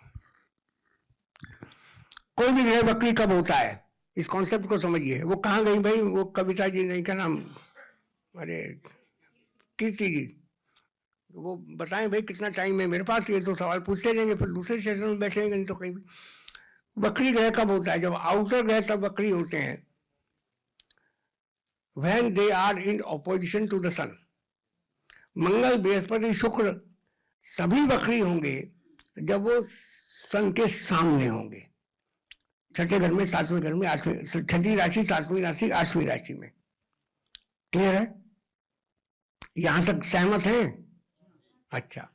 कोई भी ग्रह वक्री कब होता है, इस कॉन्सेप्ट को समझिए। वो कहाँ गई भाई, वो कविता जी नहीं, क्या नाम, अरे कीर्ति जी, वो बताएं भाई कितना टाइम है मेरे पास, ये तो सवाल पूछते रहेंगे, फिर दूसरे सेशन में बैठेंगे नहीं तो कहीं भी। वक्री ग्रह कब होता है? जब आउटर ग्रह तब वक्री होते हैं, when they are in opposition to the sun। मंगल, बृहस्पति, शुक्र सभी वक्री होंगे जब वो सन के सामने होंगे। छठे घर में, सातवें घर में, आठवीं, छठी राशि, सातवीं राशि, आठवीं राशि में। क्लियर है? यहां तक सहमत हैं? अच्छा।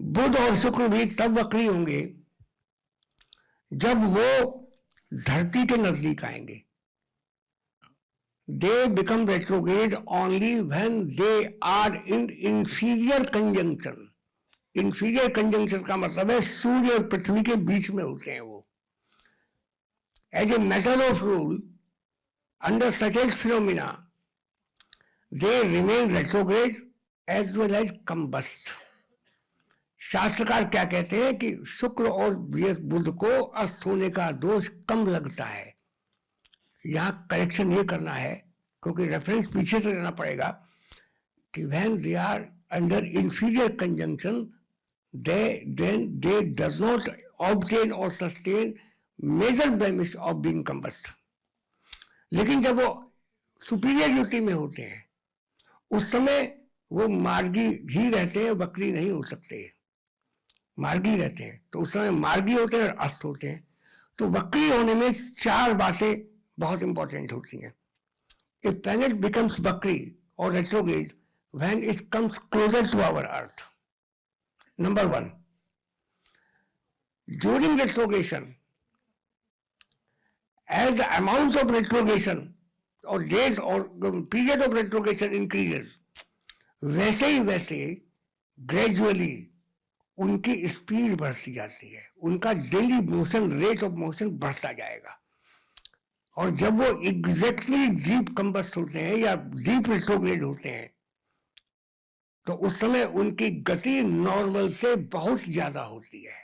बुध और शुक्र भी तब वक्री होंगे जब वो धरती के नजदीक आएंगे। They become retrograde only when they are in inferior conjunction। inferior conjunction का मतलब है सूर्य और पृथ्वी के बीच में होते हैं वो। As a matter of rule, under such a phenomena, they remain retrograde as well as combust। शास्त्रकार क्या कहते हैं कि शुक्र और बुध को अस्त होने का दोष कम लगता है। यहां करेक्शन ये करना है, क्योंकि रेफरेंस पीछे से लेना पड़ेगा कि when they are under inferior conjunction, they does not obtain or sustain major blemish of being combust। लेकिन जब वो सुपीरियर युति में होते हैं, उस समय वो मार्गी ही रहते हैं, वक्री नहीं हो सकते, मार्गी रहते हैं। तो उस समय मार्गी होते हैं और अस्त होते हैं। तो वक्री होने में 4 बातें बहुत इंपॉर्टेंट होती हैं। A planet becomes वक्री or retrograde when it comes closer to our earth। Number 1, during retrogression, as the amount of retrogression or days or period of retrogression increases, वैसे gradually उनकी स्पीड बढ़ती जाती है, उनका daily motion, rate of motion बढ़ता जाएगा। और जब वो एग्जैक्टली डीप कंबस्ट होते हैं या डीप रेट्रोग्रेड होते हैं, तो उस समय उनकी गति नॉर्मल से बहुत ज्यादा होती है।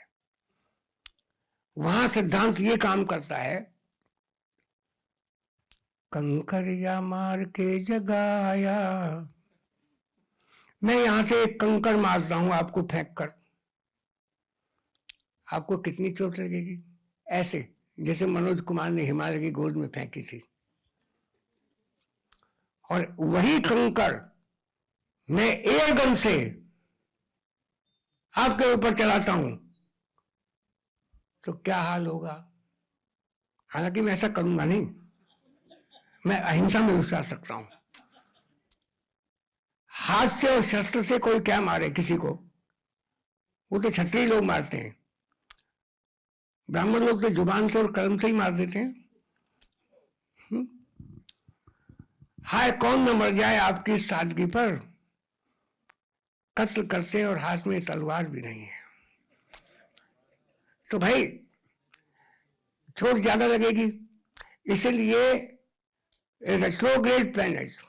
वहां सिद्धांत ये काम करता है, कंकरिया मार के जगाया। मैं यहां से एक कंकर मारता हूं आपको फेंक कर, आपको कितनी चोट लगेगी? ऐसे जैसे मनोज कुमार ने हिमालय की गोद में फेंकी थी। और वही कंकर मैं एयर गन से आपके ऊपर चलाता हूं तो क्या हाल होगा? हालांकि मैं ऐसा करूंगा नहीं, मैं अहिंसा में विश्वास रखता हूं। हाथ से और शस्त्र से कोई क्या मारे किसी को, वो तो क्षत्रिय लोग मारते हैं। ब्राह्मण लोग तो जुबान से और कलम से ही मार देते हैं। हाय कौन न मर जाए आपकी सादगी पर, कत्ल करते और हाथ में तलवार भी नहीं है। तो भाई चोट ज्यादा लगेगी। इसलिए retrograde planet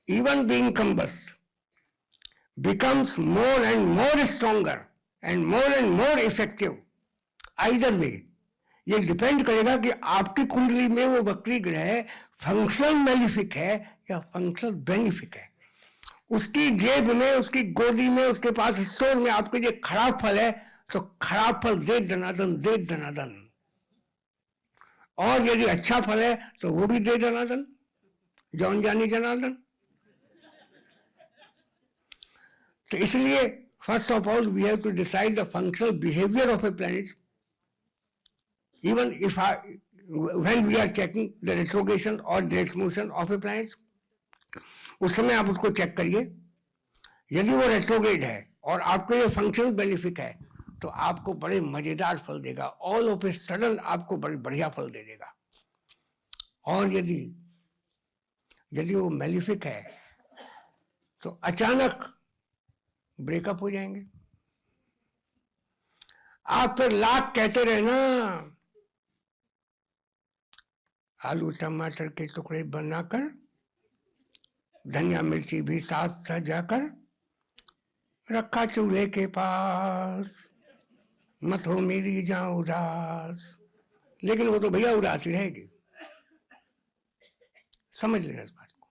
even being combust becomes more and more stronger and more effective either way। ये डिपेंड करेगा कि आपकी कुंडली में वो वक्री ग्रह फंक्शनल मेलिफिक है या फंक्शनल बेनिफिक है। उसकी जेब में, उसकी गोदी में, उसके पास स्टोर में आपके लिए खराब फल है तो खराब फल दे दनादन। और यदि अच्छा फल है तो वो भी दे दनादन, जौन जानी जनार्दन। तो इसलिए first of all we have to decide the functional behaviour of a planet even when we are checking the retrogression or direct motion of a planet। उस समय आप उसको चेक करिए। यदि वो रेट्रोग्रेड है और आपके लिए फंक्शनल बेनिफिक है तो आपको बड़े मजेदार फल देगा, ऑल ऑफ ए सडन आपको बड़े बढ़िया फल दे देगा। और यदि यदि वो मेलिफिक है तो अचानक ब्रेकअप हो जाएंगे। आप फिर लाख कहते रहे ना, आलू टमाटर के टुकड़े बनाकर, धनिया मिर्ची भी साथ सजाकर रखा चूल्हे के पास, मत हो मेरी जान उदास। लेकिन वो तो भैया उदास ही रहेगी, समझ लेना इस बात को।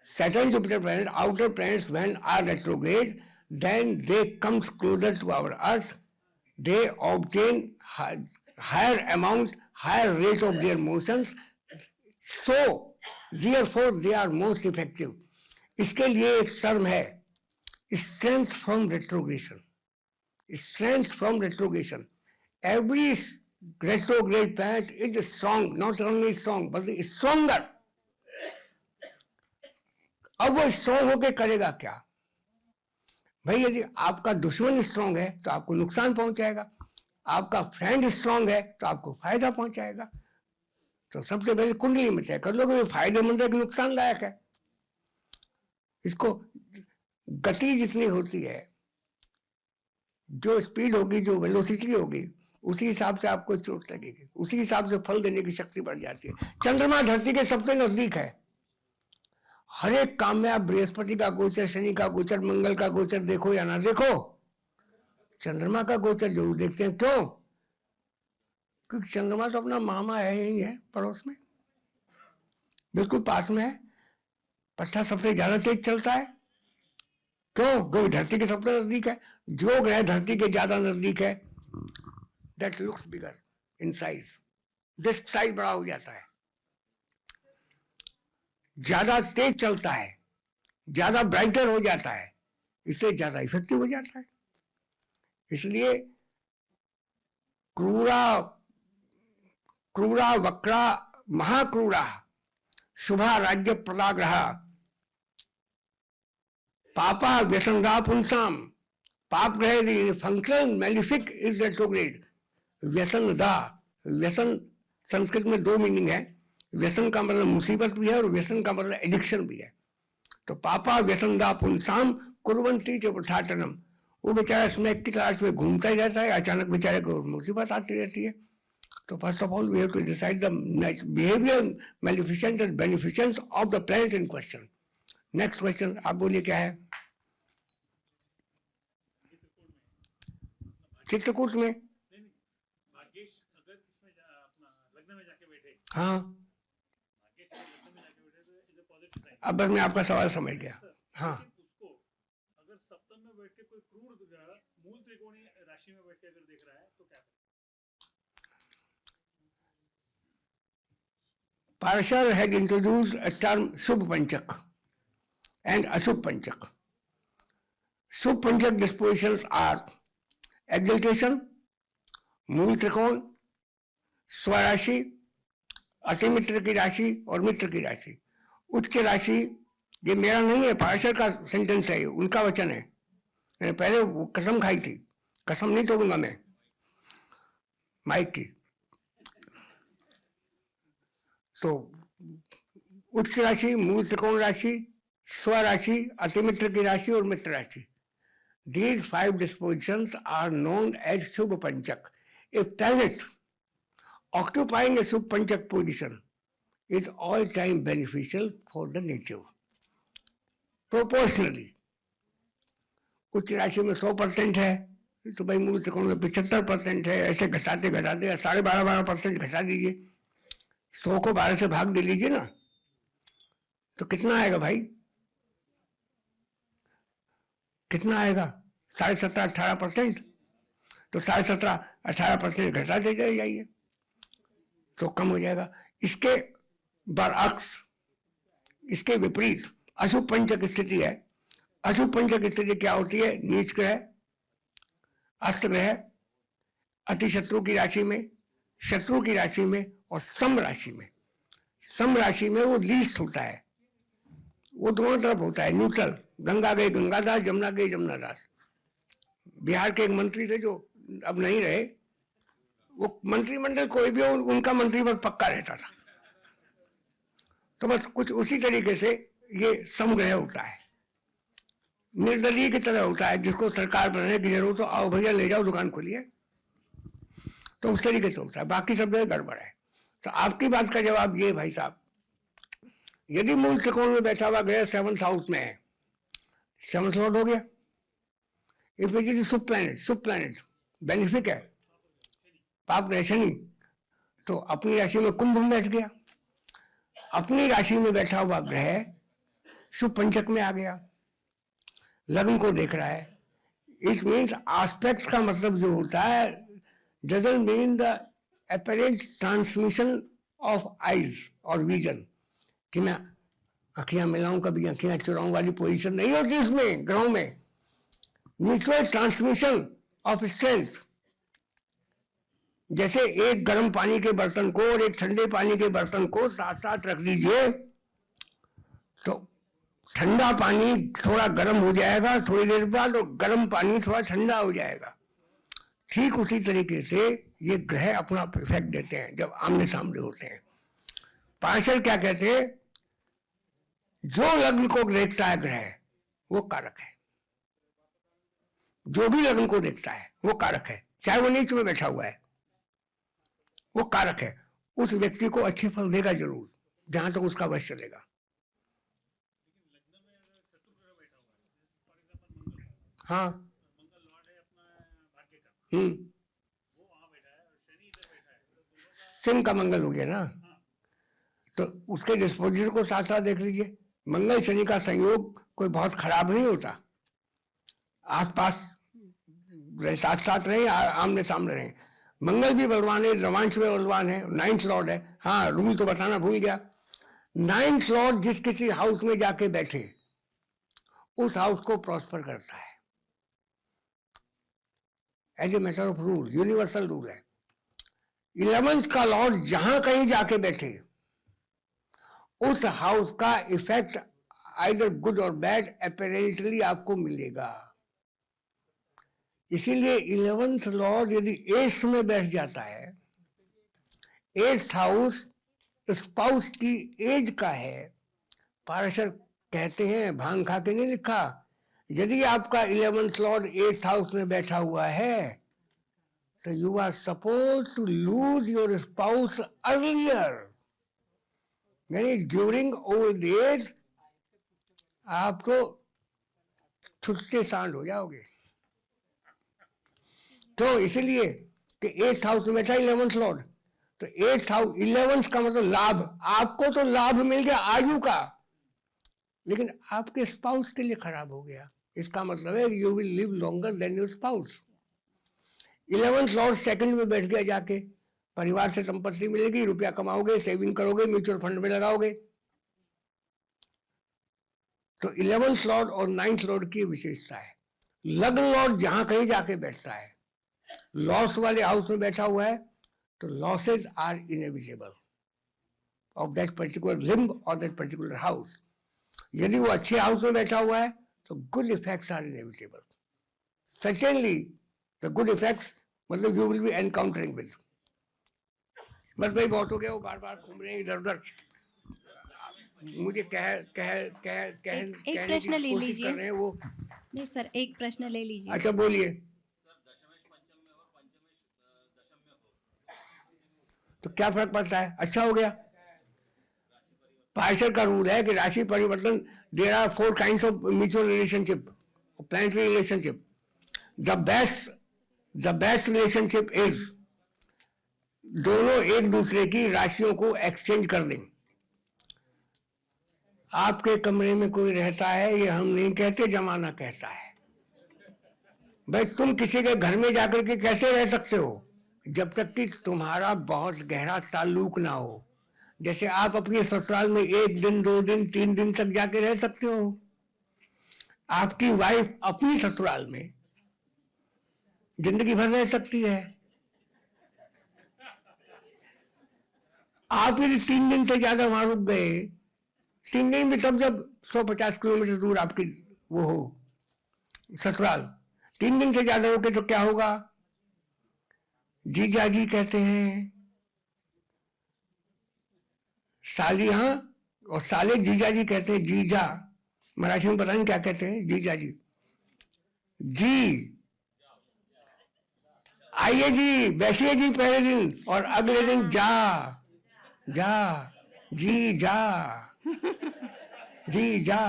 Saturn, Jupiter planet, outer planets when are retrograde, then they comes closer to our Earth. They obtain higher amount, higher rate of their motions. So, therefore, they are most effective. इसके लिए एक टर्म है, strength from retrogression. Strength from retrogression. Every retrograde planet is strong, not only strong, but stronger. अब वो strong होके करेगा क्या भाई? यदि आपका दुश्मन स्ट्रॉन्ग है तो आपको नुकसान पहुंचाएगा, आपका फ्रेंड स्ट्रॉन्ग है तो आपको फायदा पहुंचाएगा। तो सबसे पहले कुंडली में तय कर लो कि फायदेमंद है कि नुकसान लायक है। इसको गति जितनी होती है, जो स्पीड होगी, जो वेलोसिटी होगी, उसी हिसाब से आपको चोट लगेगी, उसी हिसाब से फल देने की शक्ति बढ़ जाती है। चंद्रमा धरती के सबसे नजदीक है। हर एक काम में आप बृहस्पति का गोचर, शनि का गोचर, मंगल का गोचर देखो या ना देखो, चंद्रमा का गोचर जरूर देखते हैं। क्यों? क्योंकि चंद्रमा तो अपना मामा है, यही है पड़ोस में, बिल्कुल पास में है। पट्टा सबसे ज्यादा तेज चलता है। क्यों? क्योंकि धरती के सबसे नजदीक है। जो ग्रह धरती के ज्यादा नजदीक है, that looks bigger in size, disc size बड़ा हो जाता है, ज्यादा तेज चलता है, ज्यादा ब्राइटर हो जाता है, इससे ज्यादा इफेक्टिव हो जाता है। इसलिए क्रूरा वक्रा महाक्रूरा शुभा राज्य प्रदाग्रह पापा व्यसनदा पुंसाम। पाप ग्रह फंक्शन मेलिफिक इज रेट्रोग्रेड। व्यसनदा, व्यसन संस्कृत में दो मीनिंग है। व्यसन का मतलब मुसीबत भी है और व्यसन का मतलब एडिक्शन भी है। तो पापा व्यसनदा पुंसाम कुर्वन्ति च प्रथाटनम। वो बेचारा स्नैक की तलाश में घूमता ही रहता है, अचानक बेचारे को मुसीबत आती रहती है। तो first of all we have to decide the behaviour, maleficence and beneficence of the planet in question. Next question आप बोलिए क्या है? चित्रकूट में भाग्येश अगर इसमें अपना लग्न में जाके बैठे, हाँ, भाग्येश लग्न में जाके बैठे तो इज अ पॉजिटिव साइन। अब बस मैं आपका सवाल समझ गया। हाँ, उसको अगर सप्तम में बैठ के कोई क्रूर ग्रह मूल त्रिकोणीय राशि में बैठ के अगर देख रहा है तो क्या करें? Parashar had introduced a term Shubh Panchak and Ashubh Panchak. Shubh Panchak dispositions are exaltation, मूल त्रिकोण, स्वराशि, अतिमित्र की राशि और मित्र की राशि। उच्च राशि ये मेरा नहीं है, पाराशर का सेंटेंस है, उनका वचन है। मैंने पहले वो कसम खाई थी, कसम नहीं तोड़ूंगा मैं माइक की। तो उच्च राशि, मूल त्रिकोण राशि, स्वराशि, अतिमित्र की राशि और मित्र राशि। These 5 dispositions are known as Shubh Panchak. A planet occupying a Shubh Panchak position is all time beneficial for the nature. Proportionally. उच्च राशि में 100% है तो भाई मूल त्रिकोण में 75% है। ऐसे घटाते घटाते 12.5% घटा दीजिए, 100 को 12 से भाग दे लीजिए ना, तो कितना आएगा भाई? कितना आएगा? 17.5 18%। तो 17.5 18% घटा दे जाइए तो कम हो जाएगा। इसके बरअक्स, इसके विपरीत अशुभ पंचक स्थिति है। अशुभ पंचक स्थिति क्या होती है? नीच ग्रह, अष्ट ग्रह, अतिशत्रु की राशि में, शत्रु की राशि में और सम राशि में। सम राशि में वो लीस्ट होता है, वो दोनों तरफ होता है, न्यूट्रल। गंगा गए गंगादास, जमुना गए जमुनादास। बिहार के एक मंत्री थे जो अब नहीं रहे, वो मंत्रिमंडल कोई भी हो उनका मंत्रीपद पक्का रहता था। तो बस कुछ उसी तरीके से ये समग्रह होता है, निर्दलीय की तरह होता है। जिसको सरकार बनाने की जरूरत हो, आओ भैया ले जाओ, दुकान खोलिए, तो उस तरीके से होता है। बाकी सब जगह गड़बड़ है। तो आपकी बात का जवाब ये भाई साहब, यदि मूल त्रिकोण में बैठा हुआ ग्रह 7th हाउस में है, 7th लॉर्ड हो गया। If it is Shubh planet benefic है, पाप ग्रह शनि, तो अपनी राशि में कुंभ में बैठ गया। अपनी राशि में बैठा हुआ ग्रह शुभ पंचक में आ गया, लग्न को देख रहा है। इट मीन्स एस्पेक्ट्स का मतलब जो होता है doesn't mean the apparent transmission of eyes और विजन, कि मैं आंखियां मिलाऊं कभी आंखियां चुराऊं वाली पोजीशन नहीं होती इसमें ग्रहों में। Mutual transmission of strength. जैसे एक गर्म पानी के बर्तन को और एक ठंडे पानी के बर्तन को साथ साथ रख दीजिए, तो ठंडा पानी थोड़ा गर्म हो जाएगा थोड़ी देर बाद, और गर्म पानी थोड़ा ठंडा हो जाएगा। ठीक उसी तरीके से ये ग्रह अपना इफेक्ट देते हैं जब आमने सामने होते हैं। पार्शल क्या कहते हैं, जो लग्न को देखता है ग्रह वो कारक है। जो भी लग्न को देखता है वो कारक है, चाहे वो नीच में बैठा हुआ है, वो कारक है। उस व्यक्ति को अच्छे फल देगा जरूर, जहां तक उसका वश चलेगा। हाँ, सिंह का मंगल हो गया ना, तो उसके डिस्पोजिशन को साथ साथ देख लीजिए। मंगल शनि का संयोग कोई बहुत खराब नहीं होता। आसपास साथ साथ रहे, आमने सामने रहे। मंगल भी बलवान है, द्रवांश में बलवान है, 9th लॉर्ड है। हाँ, रूल तो बताना भूल गया। 9th लॉर्ड जिस किसी हाउस में जाके बैठे उस हाउस को प्रॉस्पर करता है, as a matter of rule, universal rule है। 11th का लॉर्ड जहां कहीं जाके बैठे उस हाउस का इफेक्ट आइदर गुड और बैड अपेरेंटली आपको मिलेगा। इसीलिए 11th लॉर्ड यदि 8th में बैठ जाता है, 8th हाउस स्पाउस की एज का है। पाराशर कहते हैं, भांग खा के नहीं लिखा, यदि आपका 11th लॉर्ड 8th हाउस में बैठा हुआ है तो you are suppose to lose your spouse earlier, यानी ड्यूरिंग ओल्ड एज आप तो छुट्टे सांड हो जाओगे। तो इसलिए कि 8th हाउस में बैठा 11th लॉर्ड, तो 8th हाउस 11th का मतलब लाभ। आपको तो लाभ मिल गया आयु का, लेकिन आपके स्पाउस के लिए खराब हो गया। इसका मतलब है you will live longer than your spouse. 11th Lord 2nd में बैठ गया, जाके परिवार से संपत्ति मिलेगी, रुपया कमाओगे, सेविंग करोगे, म्यूचुअल फंड में लगाओगे। तो 11th लॉर्ड और 9th लॉर्ड की विशेषता है। लग्न लॉर्ड जहां कहीं जाके बैठता है, लॉस वाले हाउस में बैठा हुआ है, तो losses are inevitable of that particular limb और दैट पर्टिकुलर हाउस। यदि वो अच्छे हाउस में बैठा हुआ है तो good effects are inevitable. Certainly the good effects मतलब you will be encountering with. बस भाई बहुत हो गया, वो बार बार घूम रहे हैं इधर उधर, मुझे एक प्रश्न ले लीजिए। कर रहे हैं वो। नहीं सर, एक प्रश्न ले लीजिए। अच्छा बोलिए। तो क्या फर्क पड़ता है, अच्छा हो गया। पार्शल का रूल है कि राशि परिवर्तन, there are 4 kinds of mutual relationship, planetary relationship. The best relationship is दोनों एक दूसरे की राशियों को एक्सचेंज कर दें। आपके कमरे में कोई रहता है, ये हम नहीं कहते, जमाना कहता है। भाई तुम किसी के घर में जाकर के कैसे रह सकते हो जब तक कि तुम्हारा बहुत गहरा ताल्लुक ना हो। जैसे आप अपने ससुराल में 1 दिन 2 दिन 3 दिन तक जाके रह सकते हो, आपकी वाइफ अपनी ससुराल में जिंदगी भर रह सकती है। आप यदि 3 दिन से ज्यादा वहां रुक गए, 3 दिन भी तब जब 150 किलोमीटर दूर आपकी वो हो ससुराल, 3 दिन से ज्यादा रुके तो क्या होगा? जीजा जी कहते हैं, साली हाँ, और साले जीजा जी कहते हैं। जीजा मराठी में पता नहीं क्या कहते हैं, जीजा जी। जी आइए जी, बैठिए जी पहले दिन, और अगले दिन जा जा, जी जा, जी जा।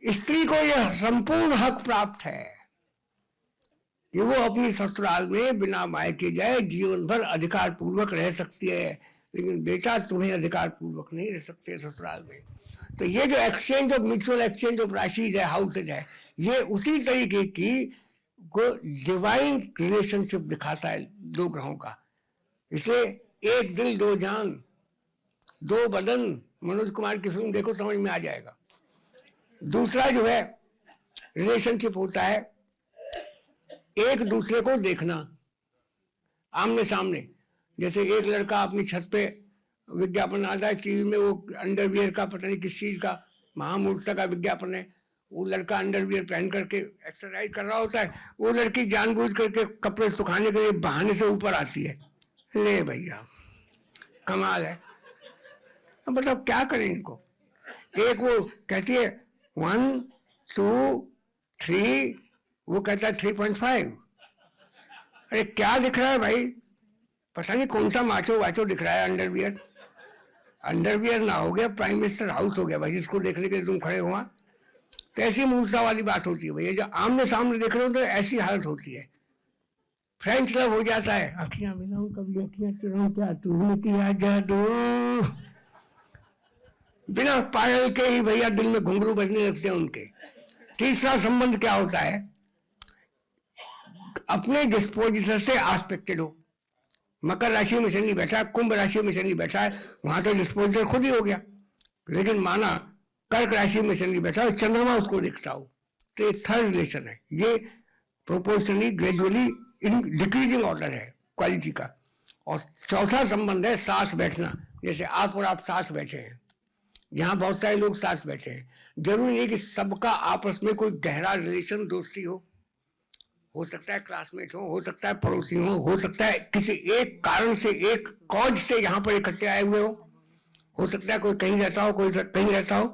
स्त्री को यह संपूर्ण हक प्राप्त है कि वो अपनी ससुराल में बिना मायके जाए जीवन भर अधिकार पूर्वक रह सकती है, लेकिन बेटा तुम्हें अधिकार पूर्वक नहीं रह सकते ससुराल में। तो ये जो exchange of mutual exchange of राशिज है, हाउसेज है, ये उसी तरीके की को डिवाइन रिलेशनशिप दिखाता है दो ग्रहों का। इसे एक दिल दो जान दो बदन, मनोज कुमार की फिल्म देखो, समझ में आ जाएगा। दूसरा जो है रिलेशनशिप होता है एक दूसरे को देखना आमने सामने। जैसे एक लड़का अपनी छत पे विज्ञापन आता है टीवी में, वो अंडरवियर का पता नहीं किस चीज का महामूर्छा का विज्ञापन है, वो लड़का अंडरवियर पहन करके एक्सरसाइज कर रहा होता है, वो लड़की जानबूझ करके कपड़े सुखाने के लिए बहाने से ऊपर आती है। ले भैया कमाल है। अब बताओ क्या करें इनको। एक वो कहती है 1 2 3, वो कहता है 3.5। अरे क्या दिख रहा है भाई, पता नहीं कौन सा माचो वाचो दिख रहा है। अंडरवियर अंडरवियर ना हो गया प्राइम मिनिस्टर हाउस हो गया भाई, जिसको देखने के लिए तुम खड़े हुआ। तो ऐसी मूर्छा वाली बात होती है भैया, जब आमने सामने देख रहे हो तो ऐसी हालत होती है। फ्रेंच लव हो जाता है, अखियां मिलाऊं कभी अखियां चुराऊं, क्या तूने किया जादू। बिना पायल के ही भैया दिल में घुंघरू बजने लगते हैं उनके। तीसरा संबंध क्या होता है, अपने डिस्पोजिशन से आस्पेक्टेड हो। मकर राशि में शनि बैठा है, कुंभ राशि में शनि बैठा है, वहां तो डिस्पोजल खुद ही हो गया। लेकिन माना कर्क राशि में शनि बैठा है, चंद्रमा उसको दिखता हो, तो ये थर्ड रिलेशन है। ये proportionally gradually in decreasing order है क्वालिटी का। और चौथा संबंध है सास बैठना। जैसे आप और आप सास बैठे हैं, यहाँ बहुत सारे लोग सास बैठे हैं, जरूरी नहीं कि सबका आपस में कोई गहरा रिलेशन दोस्ती हो सकता है क्लासमेट हो सकता है पड़ोसी हो सकता है किसी एक कारण से एक कॉज से यहाँ पर इकट्ठे आए हुए हो सकता है कोई कहीं रहता हो कोई कहीं रहता हो।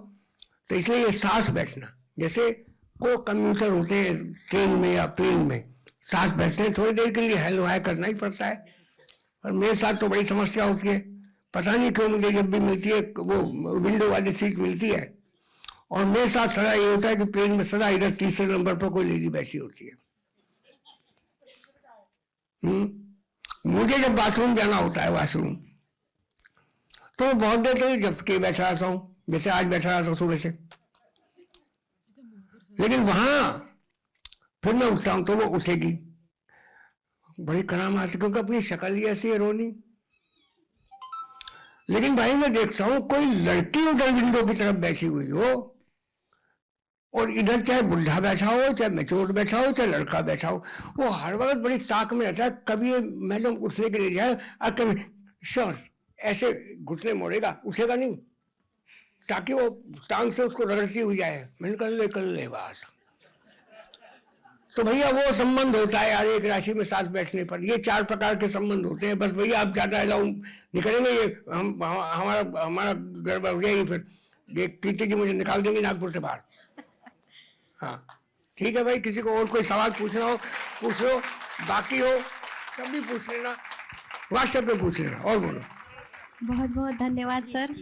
तो इसलिए ये सास बैठना, जैसे को कम्यूटर होते हैं ट्रेन में या प्लेन में, सास बैठते हैं, थोड़ी देर के लिए हेलो हाय करना ही पड़ता है। और मेरे साथ तो बड़ी समस्या होती है, पता नहीं क्यों मुझे जब भी मिलती है वो विंडो वाली सीट मिलती है, और मेरे साथ सदा ये होता है कि प्लेन में सदा इधर तीसरे नंबर पर कोई लेडी बैठी होती है। मुझे जब बाथरूम जाना होता है वॉशरूम, तो बहुत देर तक जब के बैठा रहता हूँ, जैसे आज बैठा रहा था सुबह से। लेकिन वहां फिर मैं उठता हूं तो वो उठेगी, बड़ी कराम आती, क्योंकि अपनी शक्ल ही ऐसी है रोनी। लेकिन भाई मैं देखता हूं कोई लड़की उधर विंडो की तरफ बैठी हुई हो, और इधर चाहे बुढ़ा बैठा हो, चाहे मैच्योर बैठा हो, चाहे लड़का बैठा हो, वो हर वक्त बड़ी ताक में रहता है। कभी ये मैडम उठने के लिए जाए और कभी सर ऐसे घुटने मोड़ेगा, उठेगा नहीं, ताकि वो टांग से उसको रगड़ती हुई जाए। मैंने कहा कर ले बात। तो भैया वो संबंध होता है यार एक राशि में साथ बैठने पर। ये 4 प्रकार के संबंध होते हैं। बस भैया आप ज्यादा अलाउ निकलेंगे, ये हमारा गड़बड़ हो जाएगी, फिर ये कीर्ति जी मुझे निकाल देंगे नागपुर से बाहर। हाँ ठीक है भाई, किसी को और कोई सवाल पूछना हो पूछ लो, बाकी हो तब भी पूछ लेना, व्हाट्सएप पे पूछ लेना। और बोलो। बहुत बहुत धन्यवाद सर।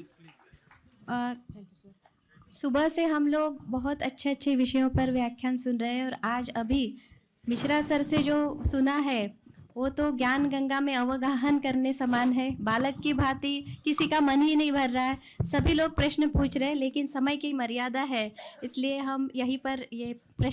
सुबह से हम लोग बहुत अच्छे अच्छे विषयों पर व्याख्यान सुन रहे हैं, और आज अभी मिश्रा सर से जो सुना है वो तो ज्ञान गंगा में अवगाहन करने समान है। बालक की भांति किसी का मन ही नहीं भर रहा है, सभी लोग प्रश्न पूछ रहे हैं, लेकिन समय की मर्यादा है, इसलिए हम यहीं पर ये प्रश्न